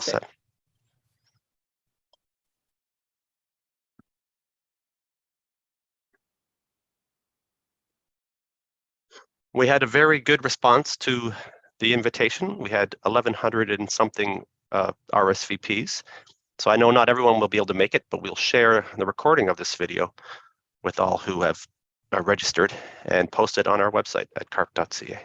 Set. We had a very good response to the invitation. We had 1,100 and something RSVPs. So I know not everyone will be able to make it, but we'll share the recording of this video with all who have registered and post it on our website at CARP.ca.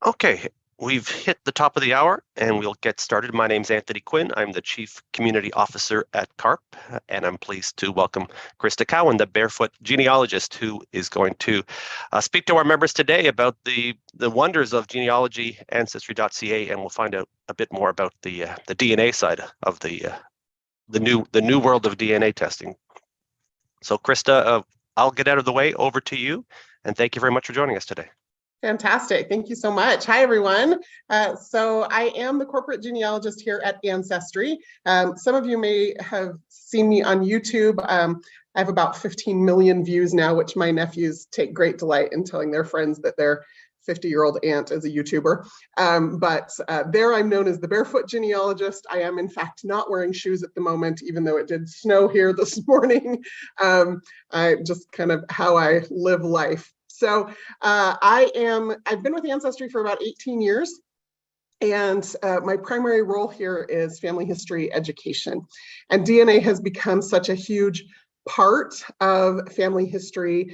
Okay, we've hit the top of the hour and we'll get started. My name's Anthony Quinn. I'm the Chief Community Officer at CARP, and I'm pleased to welcome Crista Cowan, the barefoot genealogist, who is going to speak to our members today about the wonders of genealogy, Ancestry.ca, and we'll find out a bit more about the DNA side of the new world of DNA testing. So Crista, I'll get out of the way. Over to you, and thank you very much for joining us today. Fantastic. Thank you so much. Hi, everyone. So I am the corporate genealogist here at Ancestry. Some of you may have seen me on YouTube. I have about 15 million views now, which my nephews take great delight in telling their friends that their 50-year-old aunt is a YouTuber. But there I'm known as the barefoot genealogist. I am, in fact, not wearing shoes at the moment, even though it did snow here this morning. I just kind of how I live life. So I've been with Ancestry for about 18 years, and my primary role here is family history education. And DNA has become such a huge part of family history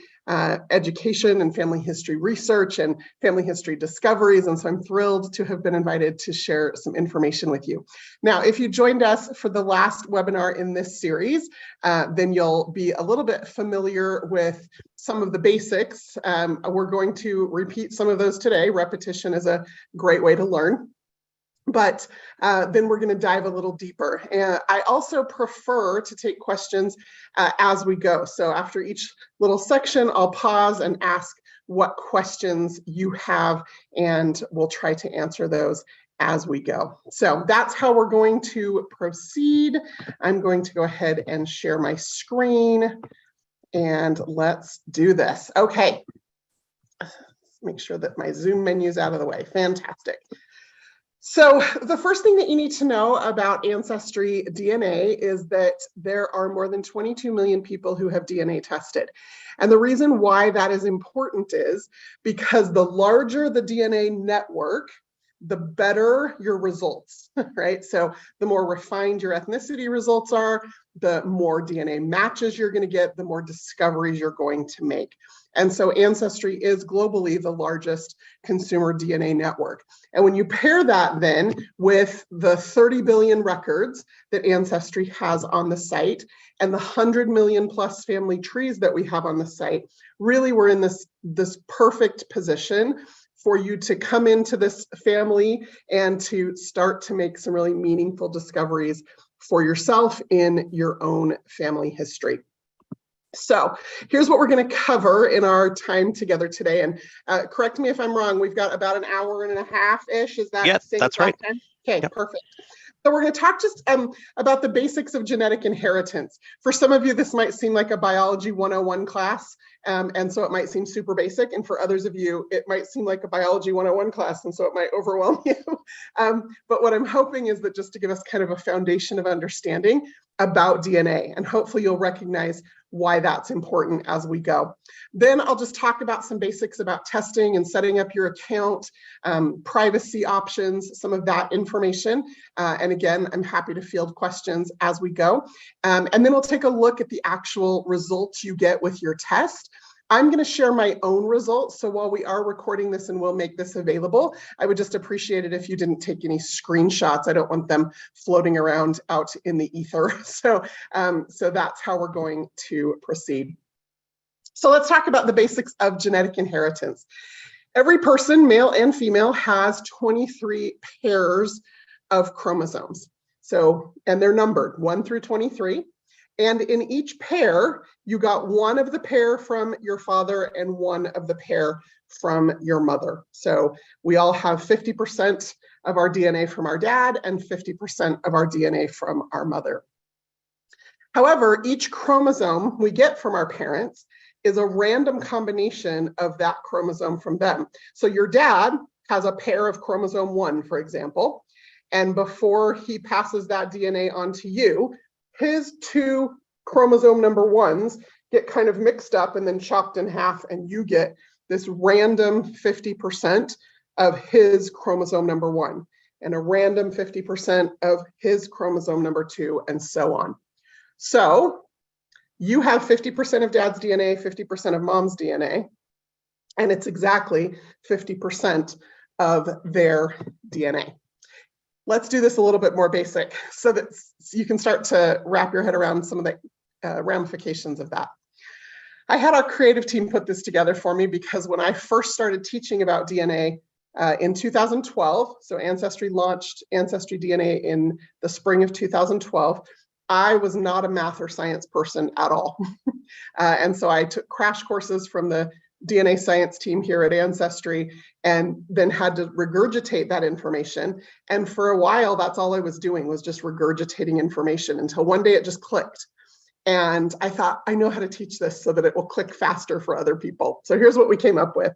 education and family history research and family history discoveries. And so I'm thrilled to have been invited to share some information with you. Now, if you joined us for the last webinar in this series, then you'll be a little bit familiar with some of the basics. We're going to repeat some of those today. Repetition is a great way to learn. But then we're going to dive a little deeper. And I also prefer to take questions as we go. So after each little section, I'll pause and ask what questions you have, and we'll try to answer those as we go. So that's how we're going to proceed. I'm going to go ahead and share my screen, and let's do this. Okay. Let's make sure that my Zoom menu is out of the way. Fantastic. So the first thing that you need to know about Ancestry DNA is that there are more than 22 million people who have DNA tested. And the reason why that is important is because the larger the DNA network, the better your results, right? So the more refined your ethnicity results are, the more DNA matches you're going to get, the more discoveries you're going to make. And so Ancestry is globally the largest consumer DNA network. And when you pair that then with the 30 billion records that Ancestry has on the site and the 100 million plus family trees that we have on the site, really we're in this perfect position for you to come into this family and to start to make some really meaningful discoveries for yourself in your own family history. So here's what we're going to cover in our time together today. And correct me if I'm wrong, we've got about an hour and a half-ish. Is that the same? That's right. Time? Okay, yep. Perfect. So we're going to talk just about the basics of genetic inheritance. For some of you, this might seem like a biology 101 class, and so it might seem super basic. And for others of you, it might seem like a biology 101 class, and so it might overwhelm you. But what I'm hoping is that just to give us kind of a foundation of understanding about DNA, and hopefully you'll recognize why that's important as we go. Then I'll just talk about some basics about testing and setting up your account, privacy options, some of that information. And again, I'm happy to field questions as we go. And then we'll take a look at the actual results you get with your test. I'm going to share my own results. So while we are recording this and we'll make this available, I would just appreciate it if you didn't take any screenshots. I don't want them floating around out in the ether. So that's how we're going to proceed. So let's talk about the basics of genetic inheritance. Every person, male and female, has 23 pairs of chromosomes. So, and they're numbered 1 through 23. And in each pair, you got one of the pair from your father and one of the pair from your mother. So we all have 50% of our DNA from our dad and 50% of our DNA from our mother. However, each chromosome we get from our parents is a random combination of that chromosome from them. So your dad has a pair of chromosome 1, for example, and before he passes that DNA on to you, his 2 chromosome number 1s get kind of mixed up and then chopped in half, and you get this random 50% of his chromosome number 1 and a random 50% of his chromosome number 2, and so on. So you have 50% of dad's DNA, 50% of mom's DNA, and it's exactly 50% of their DNA. Let's do this a little bit more basic so that you can start to wrap your head around some of the ramifications of that. I had our creative team put this together for me because when I first started teaching about DNA in 2012, so Ancestry launched Ancestry DNA in the spring of 2012, I was not a math or science person at all. And so I took crash courses from the DNA science team here at Ancestry and then had to regurgitate that information. And for a while, that's all I was doing, was just regurgitating information, until one day it just clicked. And I thought, I know how to teach this so that it will click faster for other people. So here's what we came up with.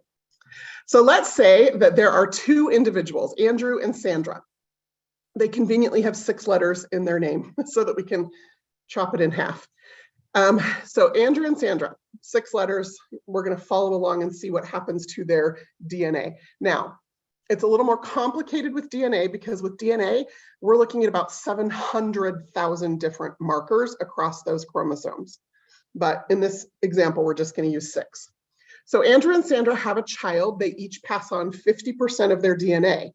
So let's say that there are 2 individuals, Andrew and Sandra. They conveniently have 6 letters in their name so that we can chop it in half. So Andrew and Sandra, 6 letters. We're going to follow along and see what happens to their DNA. Now, it's a little more complicated with DNA because with DNA, we're looking at about 700,000 different markers across those chromosomes. But in this example, we're just going to use 6. So Andrew and Sandra have a child. They each pass on 50% of their DNA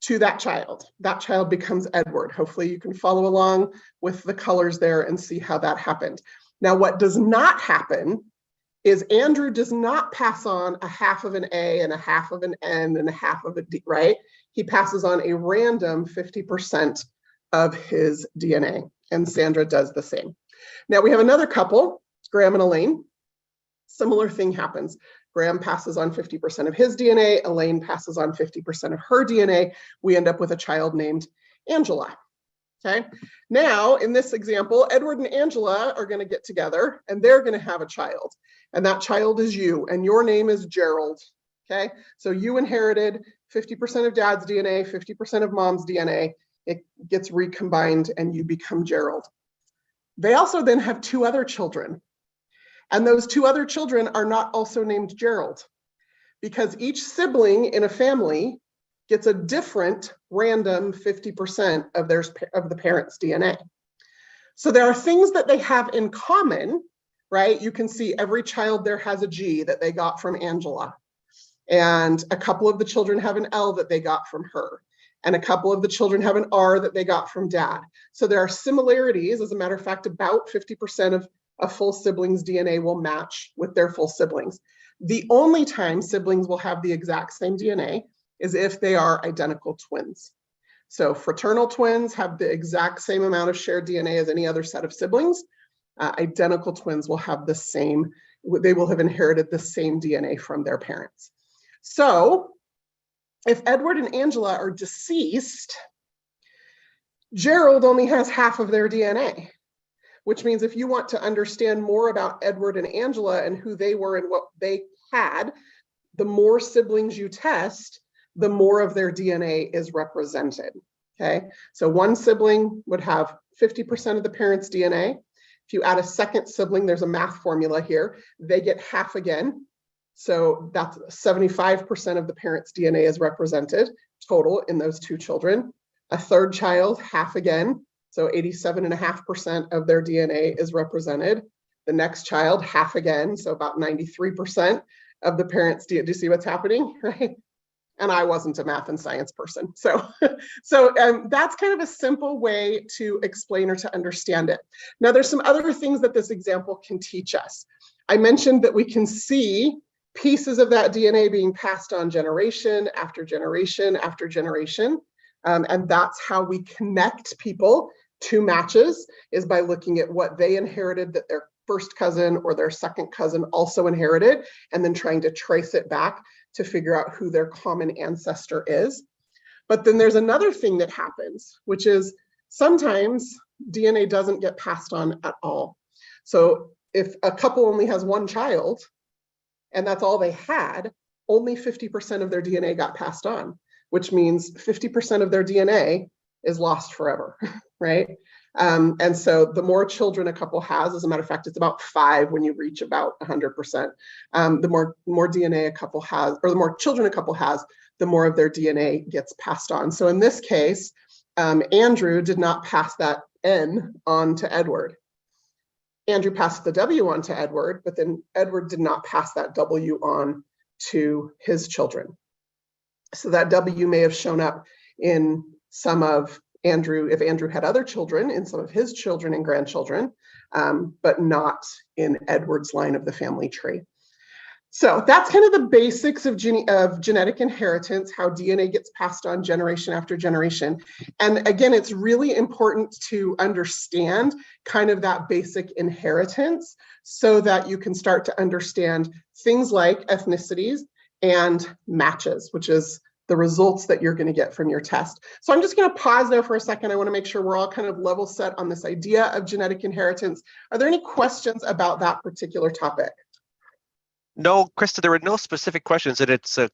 to that child. That child becomes Edward. Hopefully you can follow along with the colors there and see how that happened. Now, what does not happen is Andrew does not pass on a half of an A and a half of an N and a half of a D, right? He passes on a random 50% of his DNA, and Sandra does the same. Now we have another couple, Graham and Elaine. Similar thing happens. Graham passes on 50% of his DNA, Elaine passes on 50% of her DNA. We end up with a child named Angela. Okay. Now, in this example, Edward and Angela are going to get together and they're going to have a child. And that child is you, and your name is Gerald. Okay. So you inherited 50% of dad's DNA, 50% of mom's DNA. It gets recombined and you become Gerald. They also then have 2 other children. And those 2 other children are not also named Gerald, because each sibling in a family gets a different random 50% of the parent's DNA. So there are things that they have in common, right? You can see every child there has a G that they got from Angela. And a couple of the children have an L that they got from her. And a couple of the children have an R that they got from dad. So there are similarities. As a matter of fact, about 50% of a full sibling's DNA will match with their full siblings. The only time siblings will have the exact same DNA is if they are identical twins. So fraternal twins have the exact same amount of shared DNA as any other set of siblings. Identical twins will have the same, they will have inherited the same DNA from their parents. So if Edward and Angela are deceased, Gerald only has half of their DNA. Which means if you want to understand more about Edward and Angela and who they were and what they had, the more siblings you test, the more of their DNA is represented, okay? So one sibling would have 50% of the parent's DNA. If you add a second sibling, there's a math formula here, they get half again. So that's 75% of the parent's DNA is represented total in those 2 children. A third child, half again. So 87.5% of their DNA is represented. The next child, half again, so about 93% of the parents' DNA. Do you see what's happening, right? And I wasn't a math and science person. So that's kind of a simple way to explain or to understand it. Now, there's some other things that this example can teach us. I mentioned that we can see pieces of that DNA being passed on generation after generation after generation. And that's how we connect people to matches, is by looking at what they inherited that their first cousin or their second cousin also inherited, and then trying to trace it back to figure out who their common ancestor is. But then there's another thing that happens, which is sometimes DNA doesn't get passed on at all. So if a couple only has one child and that's all they had, only 50% of their DNA got passed on, which means 50% of their DNA is lost forever, right? And so the more children a couple has, as a matter of fact, it's about 5 when you reach about 100%. The more DNA a couple has, or the more children a couple has, the more of their DNA gets passed on. So in this case, Andrew did not pass that N on to Edward. Andrew passed the W on to Edward, but then Edward did not pass that W on to his children. So that W may have shown up in some of Andrew, if Andrew had other children, in some of his children and grandchildren, but not in Edward's line of the family tree. So that's kind of the basics of genetic inheritance, how DNA gets passed on generation after generation. And again, it's really important to understand kind of that basic inheritance so that you can start to understand things like ethnicities and matches, which is the results that you're going to get from your test. So I'm just going to pause there for a second. I want to make sure we're all kind of level set on this idea of genetic inheritance. Are there any questions about that particular topic? No, Crista, there were no specific questions, and it's a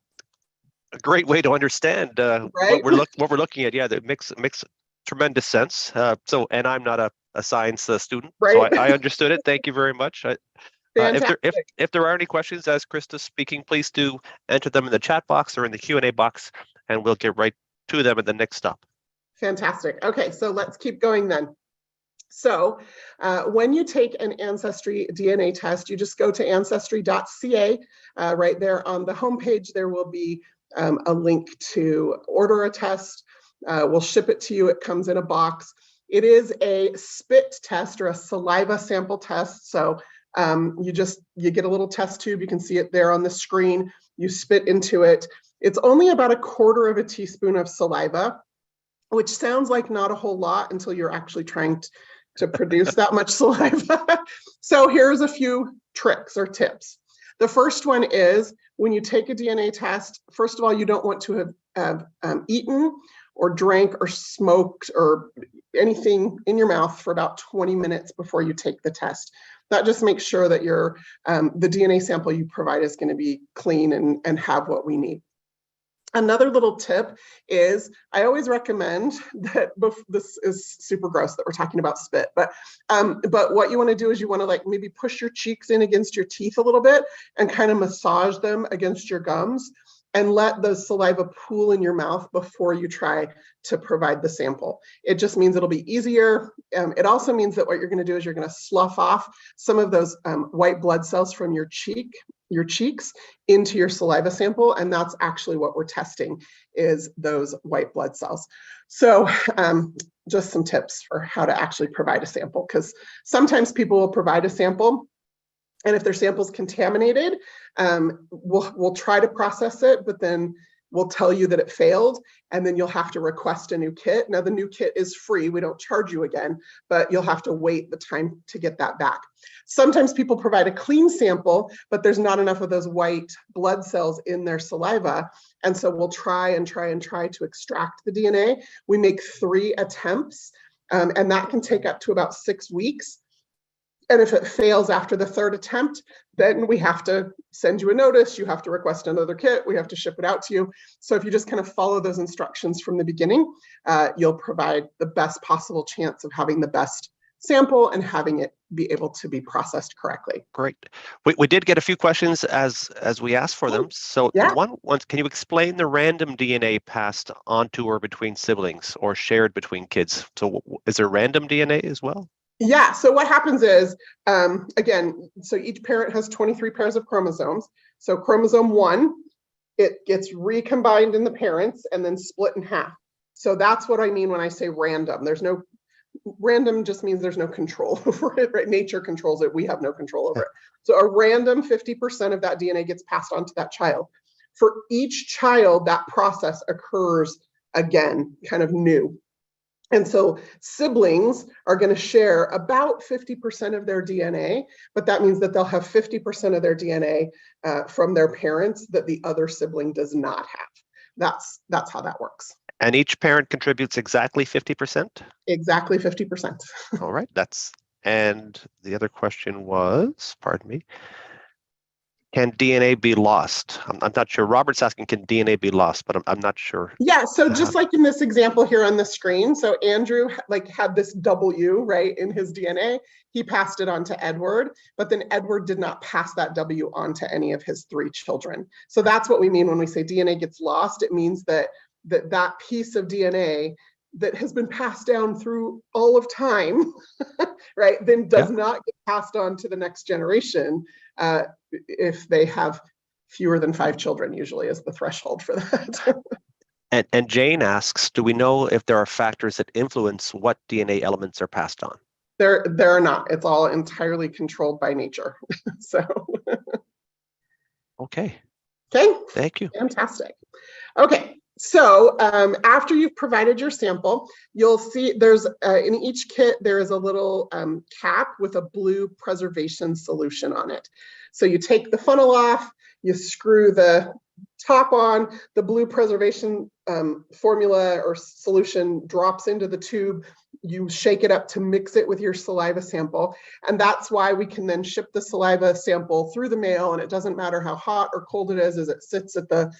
great way to understand Right? what we're looking at. Yeah, that makes tremendous sense. And I'm not a science student, Right. so I understood it. Thank you very much. Fantastic. If there are any questions as Crista's speaking, please do enter them in the chat box or in the Q&A box, and we'll get right to them at the next stop. Fantastic. Okay, so let's keep going then. So when you take an Ancestry DNA test, you just go to Ancestry.ca. Right there on the homepage, there will be a link to order a test. We'll ship it to you. It comes in a box. It is a spit test or a saliva sample test. So you get a little test tube. You can see it there on the screen. You spit into it. It's only about 1/4 teaspoon of saliva, which sounds like not a whole lot until you're actually trying to produce that much saliva. So here's a few tricks or tips. The first one is when you take a DNA test, first of all, you don't want to have eaten or drank or smoked or anything in your mouth for about 20 minutes before you take the test. That just makes sure that the DNA sample you provide is going to be clean and have what we need. Another little tip is I always recommend that this is super gross that we're talking about spit, but what you want to do is you want to like maybe push your cheeks in against your teeth a little bit and kind of massage them against your gums and let the saliva pool in your mouth before you try to provide the sample. It just means it'll be easier. It also means that what you're going to do is you're going to slough off some of those white blood cells from your cheeks into your saliva sample, and that's actually what we're testing, is those white blood cells. So just some tips for how to actually provide a sample, because sometimes people will provide a sample, and if their sample's contaminated, we'll try to process it, but then we'll tell you that it failed, and then you'll have to request a new kit. Now, the new kit is free. We don't charge you again, but you'll have to wait the time to get that back. Sometimes people provide a clean sample, but there's not enough of those white blood cells in their saliva, and so we'll try to extract the DNA. We make 3 attempts, and that can take up to about 6 weeks. And if it fails after the 3rd attempt, then we have to send you a notice. You have to request another kit. We have to ship it out to you. So if you just kind of follow those instructions from the beginning, you'll provide the best possible chance of having the best sample and having it be able to be processed correctly. Great. We did get a few questions as we asked for them. So yeah. one, can you explain the random DNA passed onto or between siblings or shared between kids? So is there random DNA as well? Yeah, so what happens is, again, so each parent has 23 pairs of chromosomes. So chromosome 1, it gets recombined in the parents and then split in half. So that's what I mean when I say random. Random just means there's no control over it, right? Nature controls it. We have no control over it. So a random 50% of that DNA gets passed on to that child. For each child, that process occurs again, kind of new. And so siblings are going to share about 50% of their DNA, but that means that they'll have 50% of their DNA from their parents that the other sibling does not have. That's how that works. And each parent contributes exactly 50%? Exactly 50%. All right, and the other question was, pardon me, can DNA be lost? I'm not sure. Robert's asking, can DNA be lost? But I'm not sure. Yeah, so just like in this example here on the screen, so Andrew had this W, right, in his DNA. He passed it on to Edward, but then Edward did not pass that W on to any of his 3 children. So that's what we mean when we say DNA gets lost. It means that piece of DNA that has been passed down through all of time, right, then does not get passed on to the next generation if they have fewer than 5 children, usually is the threshold for that. And Jane asks, do we know if there are factors that influence what DNA elements are passed on? There are not. It's all entirely controlled by nature. So. Okay. Okay. Thank you. Fantastic. Okay. So after you've provided your sample, you'll see there's in each kit, there is a little cap with a blue preservation solution on it. So you take the funnel off, you screw the top on, the blue preservation formula or solution drops into the tube. You shake it up to mix it with your saliva sample. And that's why we can then ship the saliva sample through the mail. And it doesn't matter how hot or cold it is as it sits at the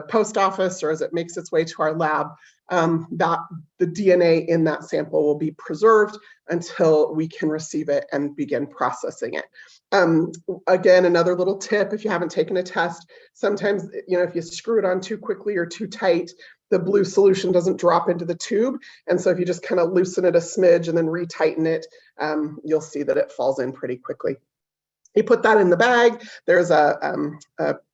post office or as it makes its way to our lab, that the DNA in that sample will be preserved until we can receive it and begin processing it. Again, another little tip, if you haven't taken a test, sometimes, if you screw it on too quickly or too tight, the blue solution doesn't drop into the tube. And so if you just kind of loosen it a smidge and then retighten it, you'll see that it falls in pretty quickly. You put that in the bag. There's a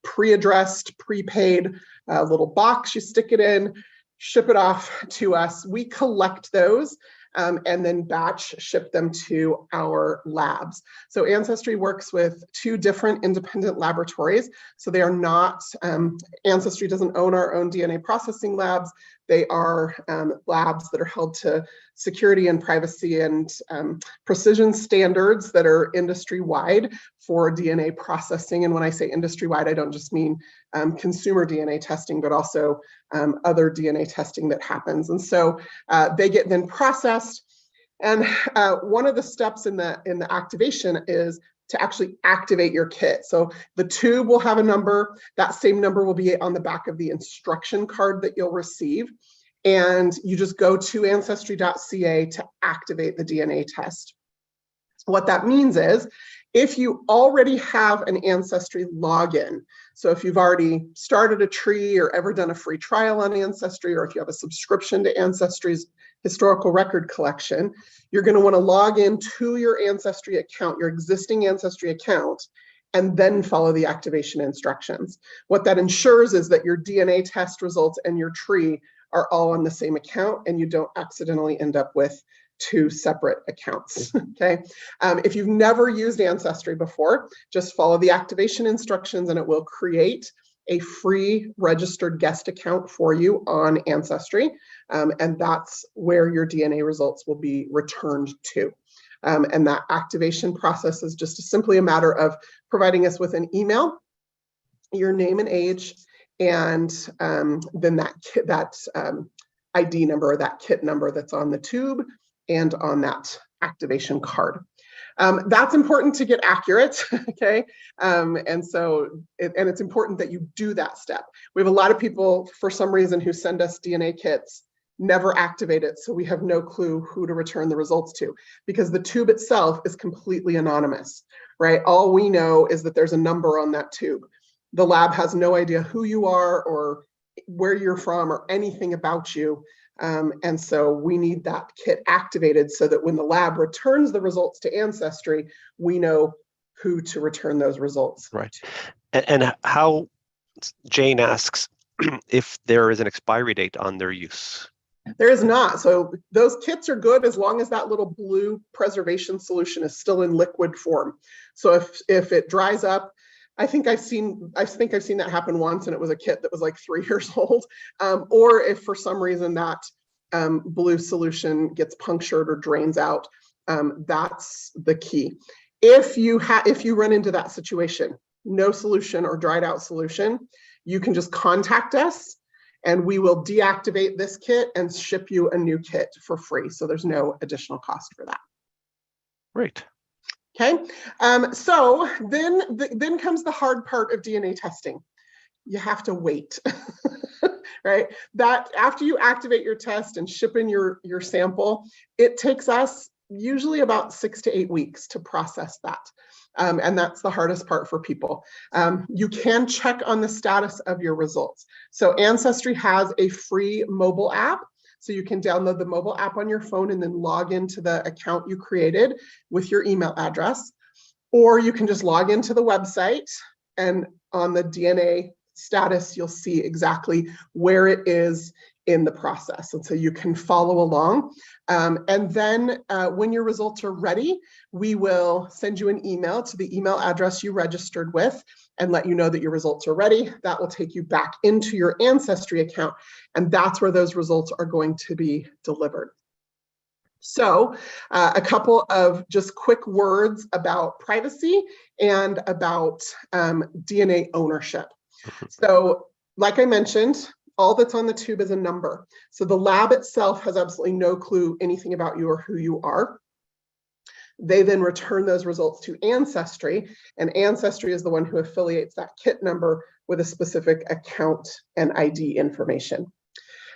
pre-addressed, prepaid little box. You stick it in, ship it off to us. We collect those and then batch ship them to our labs. So Ancestry works with 2 different independent laboratories. So they are not, Ancestry doesn't own our own DNA processing labs. They are labs that are held to security and privacy and precision standards that are industry-wide for DNA processing. And when I say industry-wide, I don't just mean consumer DNA testing, but also other DNA testing that happens. And so they get then processed. And one of the steps in the activation is to actually activate your kit. So the tube will have a number. That same number will be on the back of the instruction card that you'll receive. And you just go to Ancestry.ca to activate the DNA test. What that means is, if you already have an Ancestry login, so if you've already started a tree or ever done a free trial on Ancestry, or if you have a subscription to Ancestry's historical record collection, you're going to want to log in to your Ancestry account, your existing Ancestry account, and then follow the activation instructions. What that ensures is that your DNA test results and your tree are all on the same account, and you don't accidentally end up with 2 separate accounts, okay? If you've never used Ancestry before, just follow the activation instructions and it will create a free registered guest account for you on Ancestry, and that's where your DNA results will be returned to. And that activation process is just simply a matter of providing us with an email, your name and age, and then that ID number, or that kit number that's on the tube and on that activation card. That's important to get accurate, okay? And so, it's important that you do that step. We have a lot of people, for some reason, who send us DNA kits, never activate it, so we have no clue who to return the results to, because the tube itself is completely anonymous, right? All we know is that there's a number on that tube. The lab has no idea who you are or where you're from or anything about you. And so we need that kit activated so that when the lab returns the results to Ancestry, we know who to return those results. Right. And how, Jane asks, if there is an expiry date on their use. There is not. So those kits are good as long as that little blue preservation solution is still in liquid form. So if it dries up, I think I've seen that happen once, and it was a kit that was like 3 years old. Or if for some reason that blue solution gets punctured or drains out, that's the key. If you run into that situation, no solution or dried out solution, you can just contact us and we will deactivate this kit and ship you a new kit for free. So there's no additional cost for that. Great. Okay, so then comes the hard part of DNA testing. You have to wait, right? That after you activate your test and ship in your sample, it takes us usually about 6 to 8 weeks to process that. And that's the hardest part for people. You can check on the status of your results. So Ancestry has a free mobile app. So you can download the mobile app on your phone and then log into the account you created with your email address. Or you can just log into the website, and on the DNA status, you'll see exactly where it is in the process. And so you can follow along. And then when your results are ready, we will send you an email to the email address you registered with and let you know that your results are ready. That will take you back into your Ancestry account, and that's where those results are going to be delivered. So a couple of just quick words about privacy and about DNA ownership. So like I mentioned, all that's on the tube is a number. So the lab itself has absolutely no clue anything about you or who you are. They then return those results to Ancestry, and Ancestry is the one who affiliates that kit number with a specific account and ID information.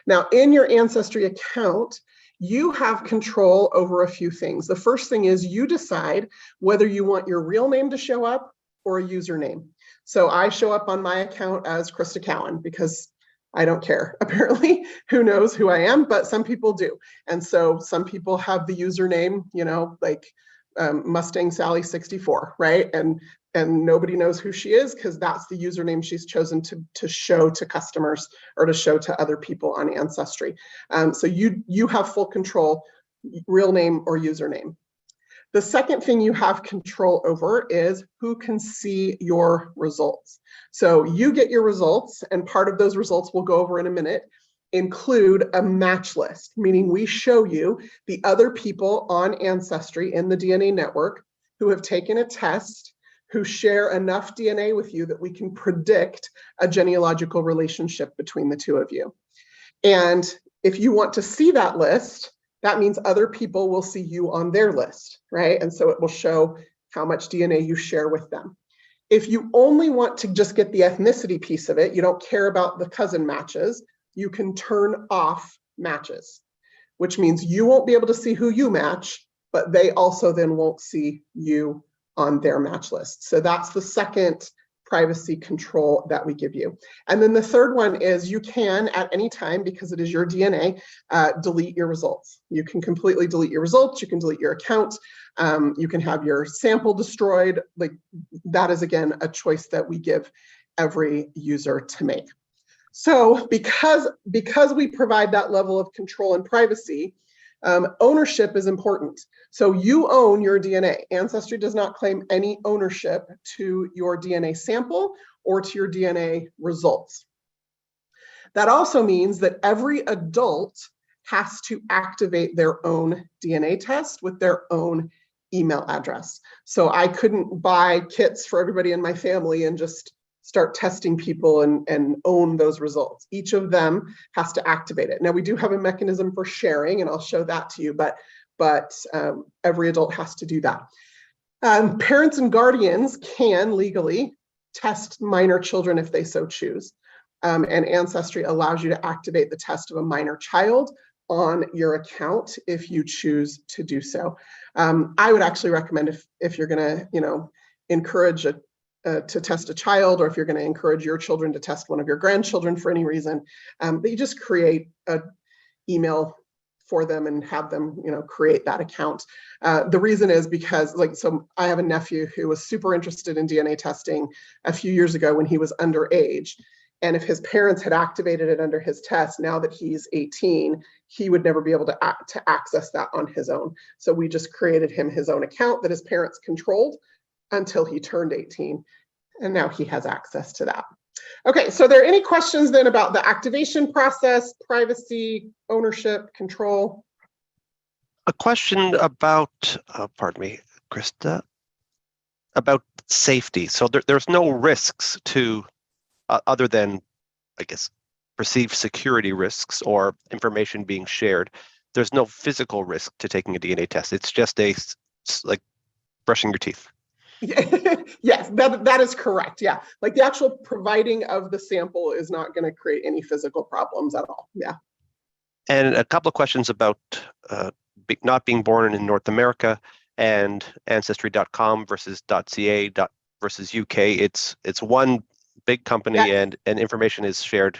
Now, in your Ancestry account, you have control over a few things. The first thing is you decide whether you want your real name to show up or a username. So I show up on my account as Crista Cowan because I don't care. Apparently, who knows who I am, but some people do. And so some people have the username, you know, like Mustang Sally 64, right? And nobody knows who she is because that's the username she's chosen to show to customers or to show to other people on Ancestry. So you have full control, real name or username. The second thing you have control over is who can see your results. So you get your results, and part of those results we'll go over in a minute include a match list, meaning we show you the other people on Ancestry in the DNA network who have taken a test, who share enough DNA with you that we can predict a genealogical relationship between the two of you. And if you want to see that list, that means other people will see you on their list, right? And so it will show how much DNA you share with them. If you only want to just get the ethnicity piece of it, you don't care about the cousin matches, you can turn off matches, which means you won't be able to see who you match, but they also then won't see you on their match list. So that's the second privacy control that we give you. And then the third one is you can, at any time, because it is your DNA, delete your results. You can completely delete your results, you can delete your account, you can have your sample destroyed. Like, that is, again, a choice that we give every user to make. So because we provide that level of control and privacy, ownership is important. So you own your DNA. Ancestry does not claim any ownership to your DNA sample or to your DNA results. That also means that every adult has to activate their own DNA test with their own email address. So I couldn't buy kits for everybody in my family and just start testing people and own those results. Each of them has to activate it. Now, we do have a mechanism for sharing, and I'll show that to you, but every adult has to do that. Parents and guardians can legally test minor children if they so choose. And Ancestry allows you to activate the test of a minor child on your account if you choose to do so. I would actually recommend if you're gonna, encourage to test a child, or if you're going to encourage your children to test one of your grandchildren for any reason, that you just create an email for them and have them, create that account. The reason is because, so I have a nephew who was super interested in DNA testing a few years ago when he was underage. And if his parents had activated it under his test, now that he's 18, he would never be able to access that on his own. So we just created him his own account that his parents controlled until he turned 18. And now he has access to that. Okay, so are there any questions then about the activation process, privacy, ownership, control? A question about, pardon me, Krista, about safety. So there's no risks to, other than, I guess, perceived security risks or information being shared. There's no physical risk to taking a DNA test. It's just like brushing your teeth. Yes, that is correct. Yeah, like the actual providing of the sample is not going to create any physical problems at all. Yeah. And a couple of questions about not being born in North America and Ancestry.com versus .ca versus UK. It's one big company, and information is shared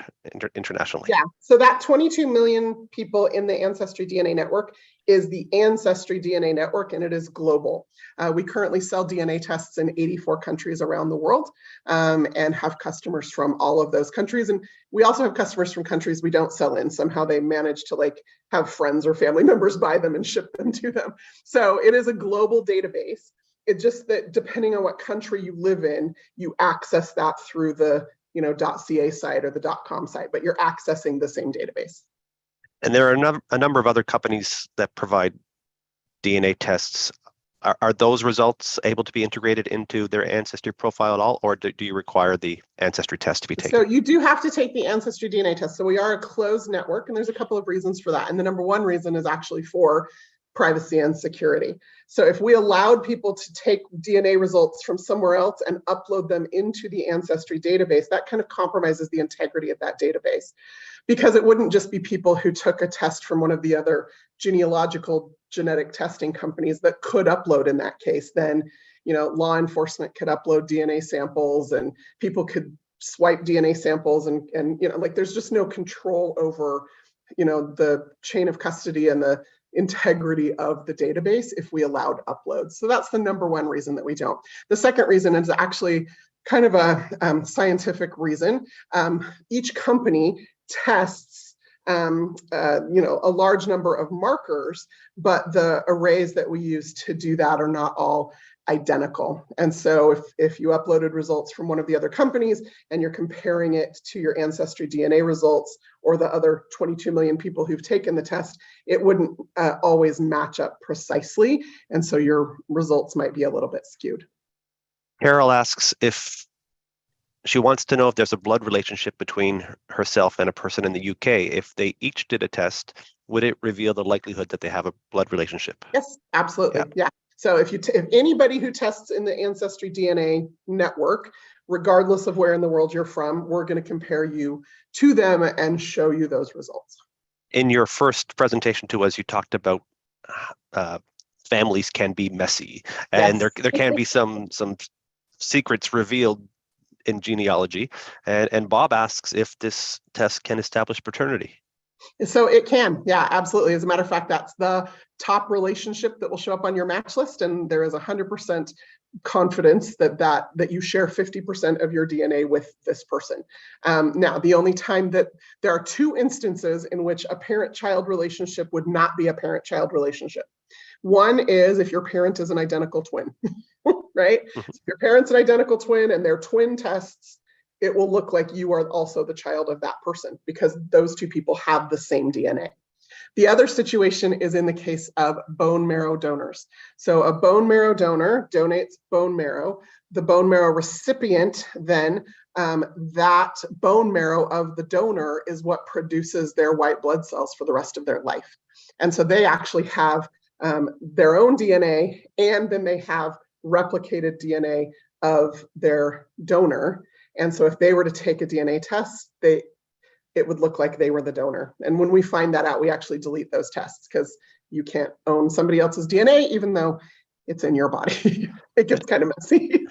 internationally. Yeah, so that 22 million people in the Ancestry DNA network is the Ancestry DNA network, and it is global. We currently sell DNA tests in 84 countries around the world, and have customers from all of those countries. And we also have customers from countries we don't sell in. Somehow they manage to like have friends or family members buy them and ship them to them. So it is a global database. It's just that depending on what country you live in, you access that through the .ca site or the .com site, but you're accessing the same database. And there are a number of other companies that provide DNA tests. Are those results able to be integrated into their Ancestry profile at all, or do you require the Ancestry test to be taken? So you do have to take the Ancestry DNA test. So we are a closed network, and there's a couple of reasons for that. And the number one reason is actually for privacy and security. So if we allowed people to take DNA results from somewhere else and upload them into the Ancestry database, that kind of compromises the integrity of that database, because it wouldn't just be people who took a test from one of the other genealogical genetic testing companies that could upload in that case. Then, law enforcement could upload DNA samples, and people could swipe DNA samples, and like there's just no control over, the chain of custody and the integrity of the database if we allowed uploads. So that's the number one reason that we don't. The second reason is actually kind of a scientific reason. Each company tests a large number of markers, but the arrays that we use to do that are not all identical. And so if you uploaded results from one of the other companies and you're comparing it to your Ancestry DNA results or the other 22 million people who've taken the test, it wouldn't always match up precisely. And so your results might be a little bit skewed. Carol asks if she wants to know if there's a blood relationship between herself and a person in the UK. If they each did a test, would it reveal the likelihood that they have a blood relationship? Yes, absolutely. Yeah. So if anybody who tests in the Ancestry DNA network, regardless of where in the world you're from, we're going to compare you to them and show you those results. In your first presentation to us, you talked about families can be messy, and there can be some secrets revealed in genealogy. And Bob asks if this test can establish paternity. So it can, yeah, absolutely. As a matter of fact, that's the top relationship that will show up on your match list, and there is 100% confidence that you share 50% of your DNA with this person. Now, the only time that there are two instances in which a parent-child relationship would not be a parent-child relationship. One is if your parent is an identical twin, right? So if your parent's an identical twin and they're twin tests, it will look like you are also the child of that person because those two people have the same DNA. The other situation is in the case of bone marrow donors. So a bone marrow donor donates bone marrow. The bone marrow recipient then, that bone marrow of the donor is what produces their white blood cells for the rest of their life. And so they actually have their own DNA, and then they have replicated DNA of their donor. And so if they were to take a DNA test, it would look like they were the donor. And when we find that out, we actually delete those tests because you can't own somebody else's DNA, even though it's in your body. It gets kind of messy.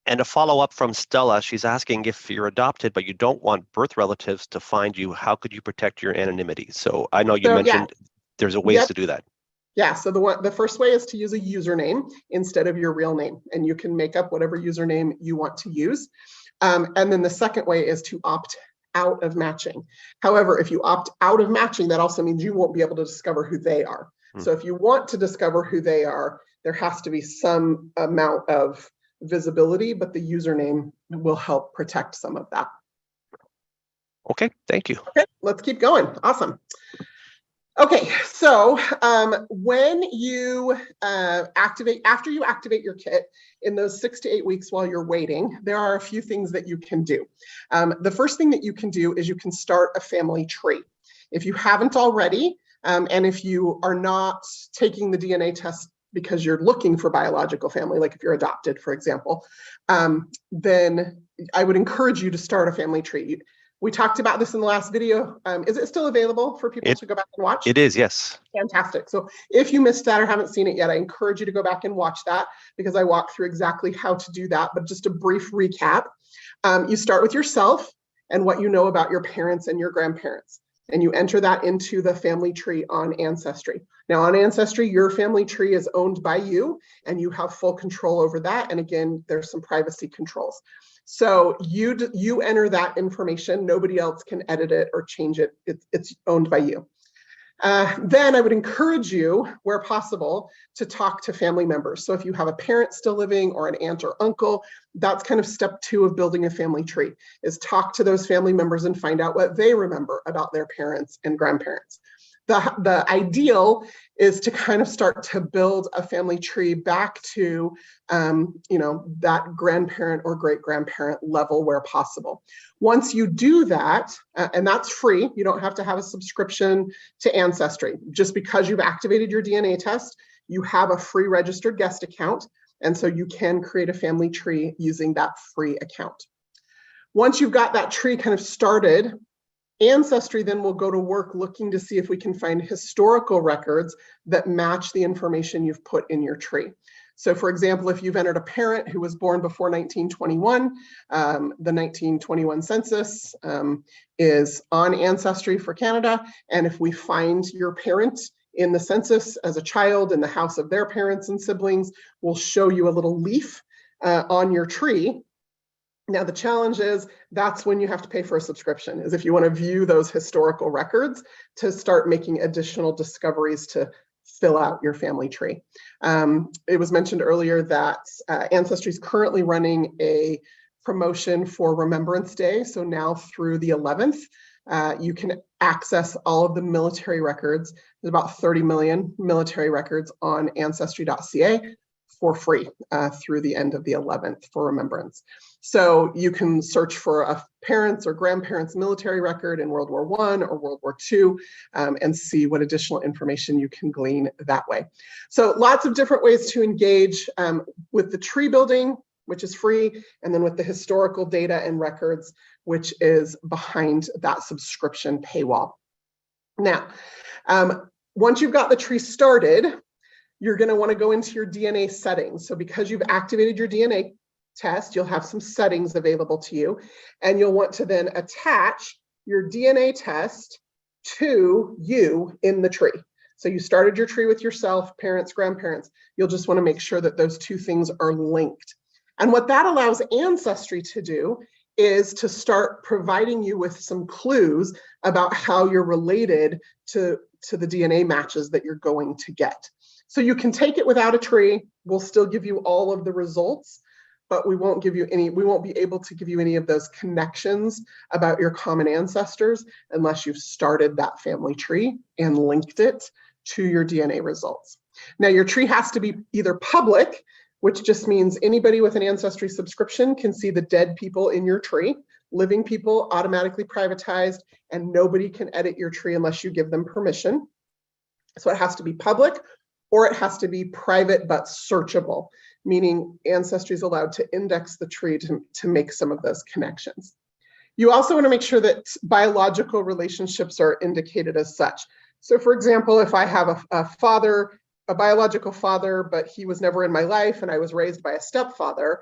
And a follow-up from Stella, she's asking if you're adopted, but you don't want birth relatives to find you, how could you protect your anonymity? So I know you mentioned there's a ways to do that. Yeah, so the first way is to use a username instead of your real name, and you can make up whatever username you want to use. And then the second way is to opt out of matching. However, if you opt out of matching, that also means you won't be able to discover who they are. So if you want to discover who they are, there has to be some amount of visibility, but the username will help protect some of that. Okay, thank you. Okay, let's keep going. Awesome. Okay, so when you after you activate your kit in those 6 to 8 weeks while you're waiting, there are a few things that you can do. The first thing that you can do is you can start a family tree. If you haven't already, and if you are not taking the DNA test because you're looking for biological family, like if you're adopted, for example, then I would encourage you to start a family tree. We talked about this in the last video. Is it still available for people to go back and watch? It is, yes. Fantastic. So if you missed that or haven't seen it yet, I encourage you to go back and watch that because I walk through exactly how to do that. But just a brief recap, you start with yourself and what you know about your parents and your grandparents. And you enter that into the family tree on Ancestry. Now on Ancestry, your family tree is owned by you and you have full control over that. And again, there's some privacy controls. So you enter that information. Nobody else can edit it or change it. It's owned by you. Then I would encourage you, where possible, to talk to family members. So if you have a parent still living or an aunt or uncle, that's kind of step 2 of building a family tree, is talk to those family members and find out what they remember about their parents and grandparents. The ideal is to kind of start to build a family tree back to, that grandparent or great-grandparent level where possible. Once you do that, and that's free, you don't have to have a subscription to Ancestry. Just because you've activated your DNA test, you have a free registered guest account, and so you can create a family tree using that free account. Once you've got that tree kind of started, Ancestry then will go to work looking to see if we can find historical records that match the information you've put in your tree. So for example, if you've entered a parent who was born before 1921, the 1921 census is on Ancestry for Canada. And if we find your parent in the census as a child in the house of their parents and siblings, we'll show you a little leaf on your tree. Now, the challenge is that's when you have to pay for a subscription, is if you want to view those historical records to start making additional discoveries to fill out your family tree. It was mentioned earlier that Ancestry is currently running a promotion for Remembrance Day. So now through the 11th, you can access all of the military records. There's about 30 million military records on Ancestry.ca for free through the end of the 11th for Remembrance. So you can search for a parents' or grandparents' military record in World War I or World War II and see what additional information you can glean that way. So lots of different ways to engage with the tree building, which is free, and then with the historical data and records, which is behind that subscription paywall. Now, once you've got the tree started, you're going to want to go into your DNA settings. So because you've activated your DNA test, you'll have some settings available to you, and you'll want to then attach your DNA test to you in the tree. So you started your tree with yourself, parents, grandparents. You'll just want to make sure that those two things are linked. And what that allows Ancestry to do is to start providing you with some clues about how you're related to the DNA matches that you're going to get. So you can take it without a tree. We'll still give you all of the results, but we won't give you any, we won't be able to give you any of those connections about your common ancestors unless you've started that family tree and linked it to your DNA results. Now your tree has to be either public, which just means anybody with an Ancestry subscription can see the dead people in your tree. Living people automatically privatized, and nobody can edit your tree unless you give them permission. So it has to be public, or it has to be private but searchable, meaning Ancestry is allowed to index the tree to make some of those connections. You also want to make sure that biological relationships are indicated as such. So for example, if I have a biological father, but he was never in my life and I was raised by a stepfather,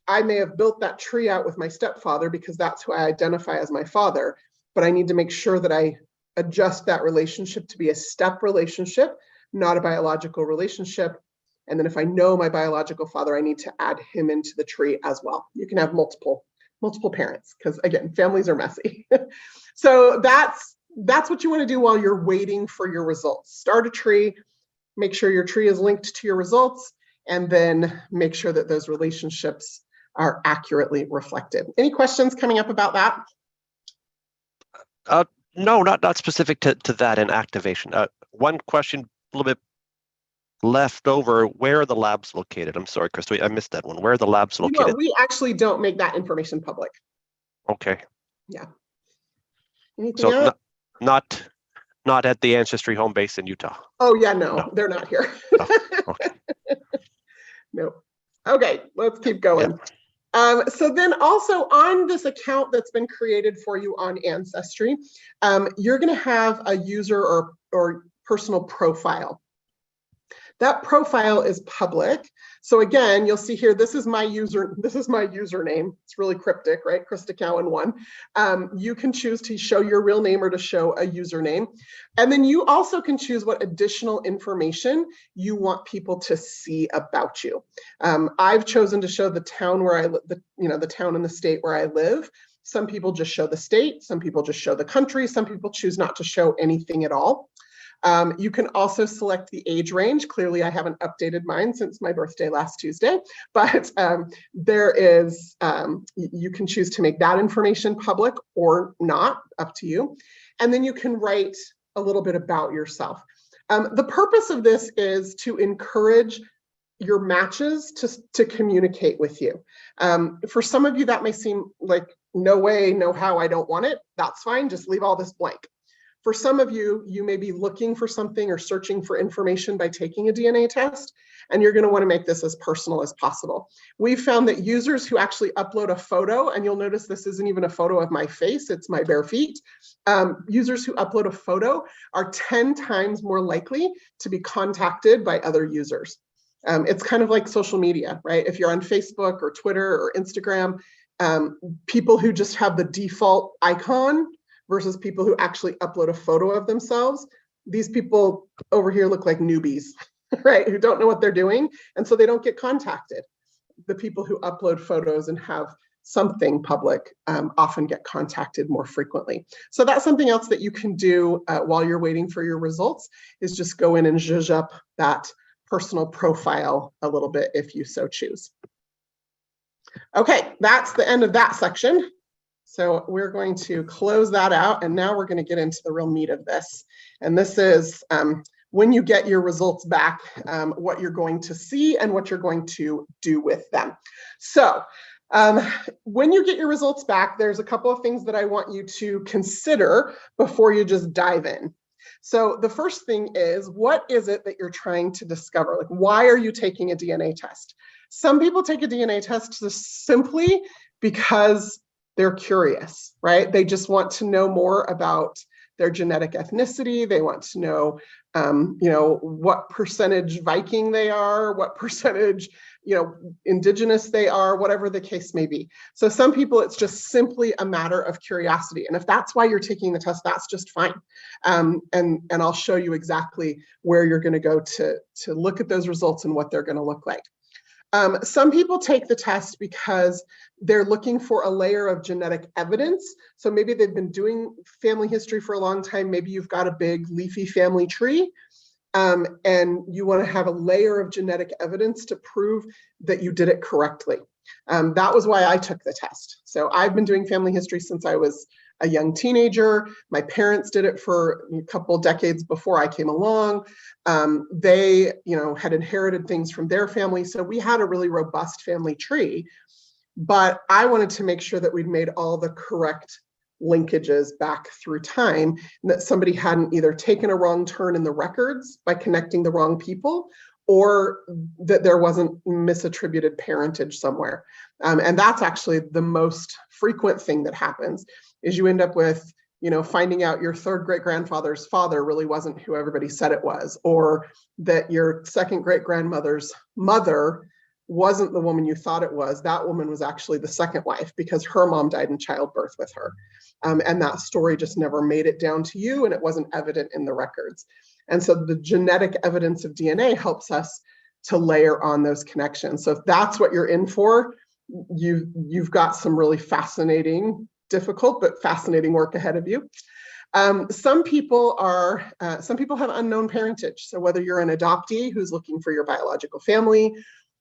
I may have built that tree out with my stepfather because that's who I identify as my father, but I need to make sure that I adjust that relationship to be a step relationship, not a biological relationship. And then if I know my biological father, I need to add him into the tree as well. You can have multiple parents because again, families are messy. So that's what you want to do while you're waiting for your results. Start a tree, make sure your tree is linked to your results, and then make sure that those relationships are accurately reflected. Any questions coming up about that? No, not specific to that and activation. One question, a little bit left over. Where are the labs located? I'm sorry, Crista, I missed that one. Where are the labs located? We actually don't make that information public. Okay. Yeah. Anything So else? not at the Ancestry home base in Utah. Oh yeah, no. They're not here. Oh, okay. No. Okay, let's keep going. Yeah. So then also on this account that's been created for you on Ancestry, you're going to have a user or personal profile. That profile is public. So again, you'll see here, this is my username. It's really cryptic, right? Crista Cowan 1. You can choose to show your real name or to show a username. And then you also can choose what additional information you want people to see about you. I've chosen to show the town where I live, the town and the state where I live. Some people just show the state, some people just show the country, some people choose not to show anything at all. You can also select the age range. Clearly, I haven't updated mine since my birthday last Tuesday, but you can choose to make that information public or not, up to you. And then you can write a little bit about yourself. The purpose of this is to encourage your matches to communicate with you. For some of you, that may seem like, no way, no how, I don't want it. That's fine, just leave all this blank. For some of you, you may be looking for something or searching for information by taking a DNA test, and you're going to want to make this as personal as possible. We've found that users who actually upload a photo, and you'll notice this isn't even a photo of my face, it's my bare feet. Users who upload a photo are 10 times more likely to be contacted by other users. It's kind of like social media, right? If you're on Facebook or Twitter or Instagram, people who just have the default icon versus people who actually upload a photo of themselves, these people over here look like newbies, right? Who don't know what they're doing, and so they don't get contacted. The people who upload photos and have something public often get contacted more frequently. So that's something else that you can do while you're waiting for your results, is just go in and zhuzh up that personal profile a little bit if you so choose. Okay, that's the end of that section. So we're going to close that out, and now we're going to get into the real meat of this. And this is when you get your results back, what you're going to see and what you're going to do with them. So when you get your results back, there's a couple of things that I want you to consider before you just dive in. So the first thing is, what is it that you're trying to discover? Like, why are you taking a DNA test? Some people take a DNA test just simply because they're curious, right? They just want to know more about their genetic ethnicity. They want to know, what percentage Viking they are, what percentage, indigenous they are, whatever the case may be. So some people, it's just simply a matter of curiosity. And if that's why you're taking the test, that's just fine. And I'll show you exactly where you're going to go to look at those results and what they're going to look like. Some people take the test because they're looking for a layer of genetic evidence. So maybe they've been doing family history for a long time. Maybe you've got a big leafy family tree, and you want to have a layer of genetic evidence to prove that you did it correctly. That was why I took the test. So I've been doing family history since I was a young teenager. My parents did it for a couple decades before I came along. They, had inherited things from their family. So we had a really robust family tree, but I wanted to make sure that we'd made all the correct linkages back through time, and that somebody hadn't either taken a wrong turn in the records by connecting the wrong people, or that there wasn't misattributed parentage somewhere. And that's actually the most frequent thing that happens, is you end up with, finding out your third great-grandfather's father really wasn't who everybody said it was, or that your second great-grandmother's mother wasn't the woman you thought it was. That woman was actually the second wife because her mom died in childbirth with her. And that story just never made it down to you, and it wasn't evident in the records. And so the genetic evidence of DNA helps us to layer on those connections. So if that's what you're in for, you've got some really fascinating, difficult, but fascinating work ahead of you. Some people have unknown parentage. So whether you're an adoptee who's looking for your biological family,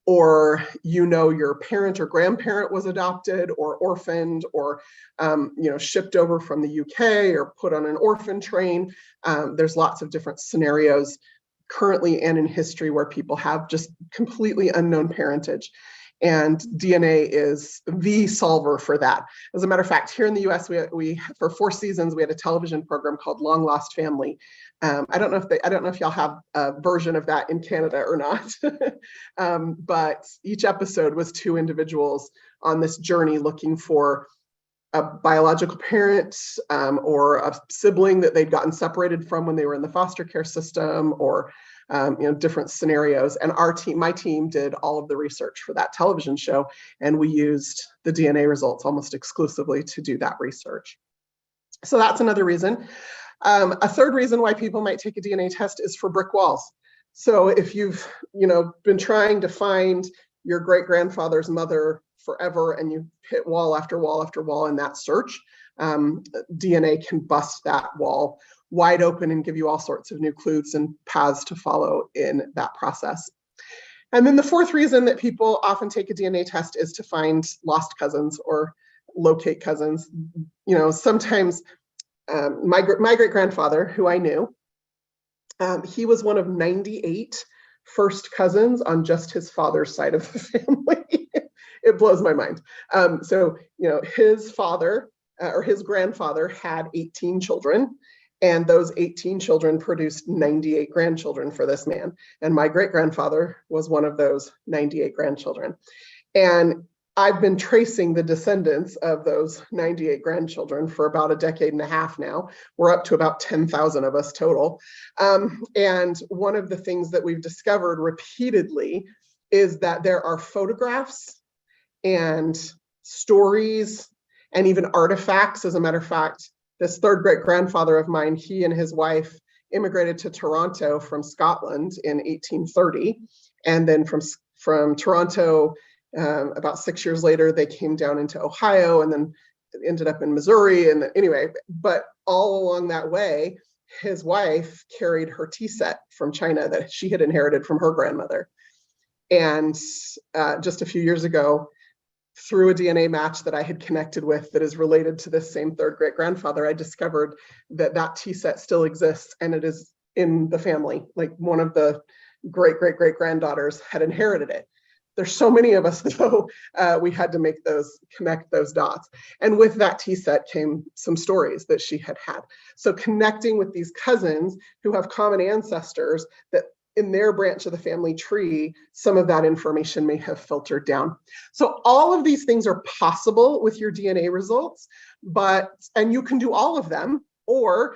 or your parent or grandparent was adopted or orphaned, or shipped over from the UK or put on an orphan train. There's lots of different scenarios currently and in history where people have just completely unknown parentage. And DNA is the solver for that. As a matter of fact, here in the US, we for 4 seasons, we had a television program called Long Lost Family. I don't know if y'all have a version of that in Canada or not. But each episode was 2 individuals on this journey looking for a biological parent, or a sibling that they'd gotten separated from when they were in the foster care system, or different scenarios. And my team did all of the research for that television show, and we used the DNA results almost exclusively to do that research. So that's another reason. A third reason why people might take a DNA test is for brick walls. So if you've been trying to find your great-grandfather's mother forever, and you hit wall after wall after wall in that search, DNA can bust that wall wide open and give you all sorts of new clues and paths to follow in that process. And then the fourth reason that people often take a DNA test is to find lost cousins or locate cousins. Sometimes my great-grandfather, who I knew, he was one of 98 first cousins on just his father's side of the family. It blows my mind. So his father or his grandfather had 18 children, and those 18 children produced 98 grandchildren for this man. And my great-grandfather was one of those 98 grandchildren. And I've been tracing the descendants of those 98 grandchildren for about a decade and a half now. We're up to about 10,000 of us total. And one of the things that we've discovered repeatedly is that there are photographs and stories and even artifacts. As a matter of fact, this third great-grandfather of mine, he and his wife immigrated to Toronto from Scotland in 1830. And then from Toronto, about 6 years later, they came down into Ohio and then ended up in Missouri. And anyway, but all along that way, his wife carried her tea set from China that she had inherited from her grandmother. And just a few years ago, through a DNA match that I had connected with that is related to this same third great-grandfather, I discovered that tea set still exists, and it is in the family. Like, one of the great-great-great-granddaughters had inherited it. There's so many of us, though, we had to connect those dots. And with that tea set came some stories that she had had. So connecting with these cousins who have common ancestors, that in their branch of the family tree, some of that information may have filtered down. So all of these things are possible with your DNA results, and you can do all of them, or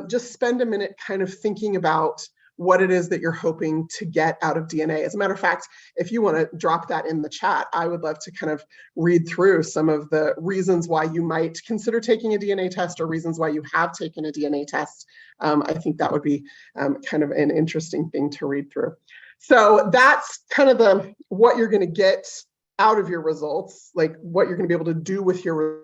just spend a minute kind of thinking about what it is that you're hoping to get out of DNA. As a matter of fact, if you want to drop that in the chat, I would love to kind of read through some of the reasons why you might consider taking a DNA test, or reasons why you have taken a DNA test. I think that would be kind of an interesting thing to read through. So that's kind of what you're going to get out of your results, like what you're going to be able to do with your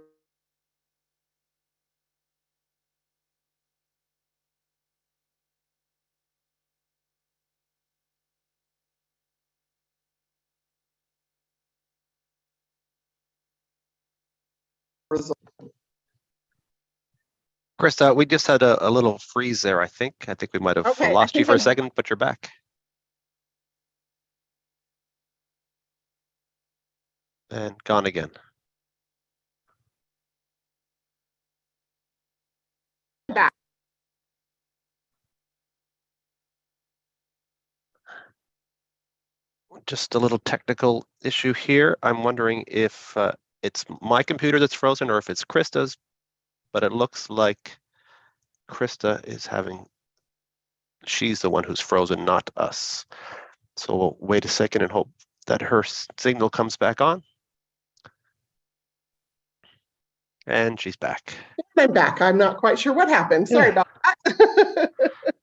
results. Krista, we just had a little freeze there, I think. I think we might have lost you for a second, but you're back. And gone again. Back. Just a little technical issue here. I'm wondering if it's my computer that's frozen or if it's Krista's, but it looks like Crista is she's the one who's frozen, not us. So we'll wait a second and hope that her signal comes back on. And she's back. I'm back. I'm not quite sure what happened. Sorry about that.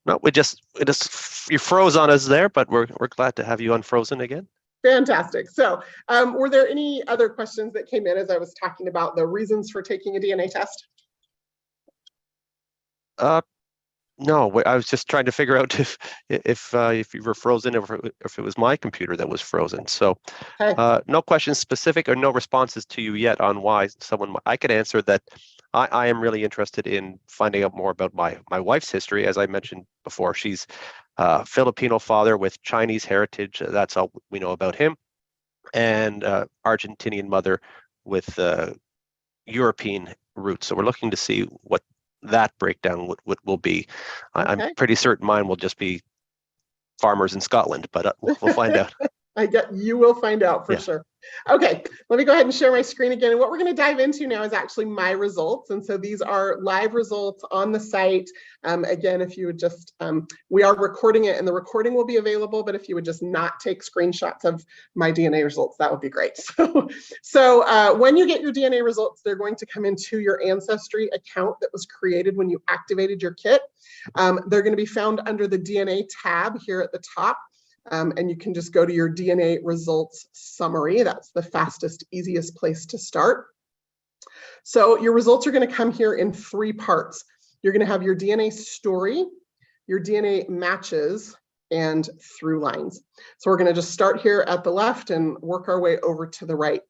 No, you froze on us there, but we're glad to have you unfrozen again. Fantastic. So were there any other questions that came in as I was talking about the reasons for taking a DNA test? No, I was just trying to figure out if you were frozen or if it was my computer that was frozen. So Okay. no questions specific or no responses to you yet on why someone. I could answer that. I am really interested in finding out more about my wife's history. As I mentioned before, she's Filipino father with Chinese heritage. That's all we know about him, and Argentinian mother with European roots. So we're looking to see what that breakdown will be. I'm Okay. pretty certain mine will just be farmers in Scotland, but we'll find out. You will find out for Yeah. sure. Okay, let me go ahead and share my screen again. And what we're going to dive into now is actually my results. And so these are live results on the site. Again, if you would just, we are recording it and the recording will be available, but if you would just not take screenshots of my DNA results, that would be great. So when you get your DNA results, they're going to come into your Ancestry account that was created when you activated your kit. They're going to be found under the DNA tab here at the top. And you can just go to your DNA results summary. That's the fastest, easiest place to start. So your results are going to come here in 3 parts. You're going to have your DNA story, your DNA matches, and through lines. So we're going to just start here at the left and work our way over to the right.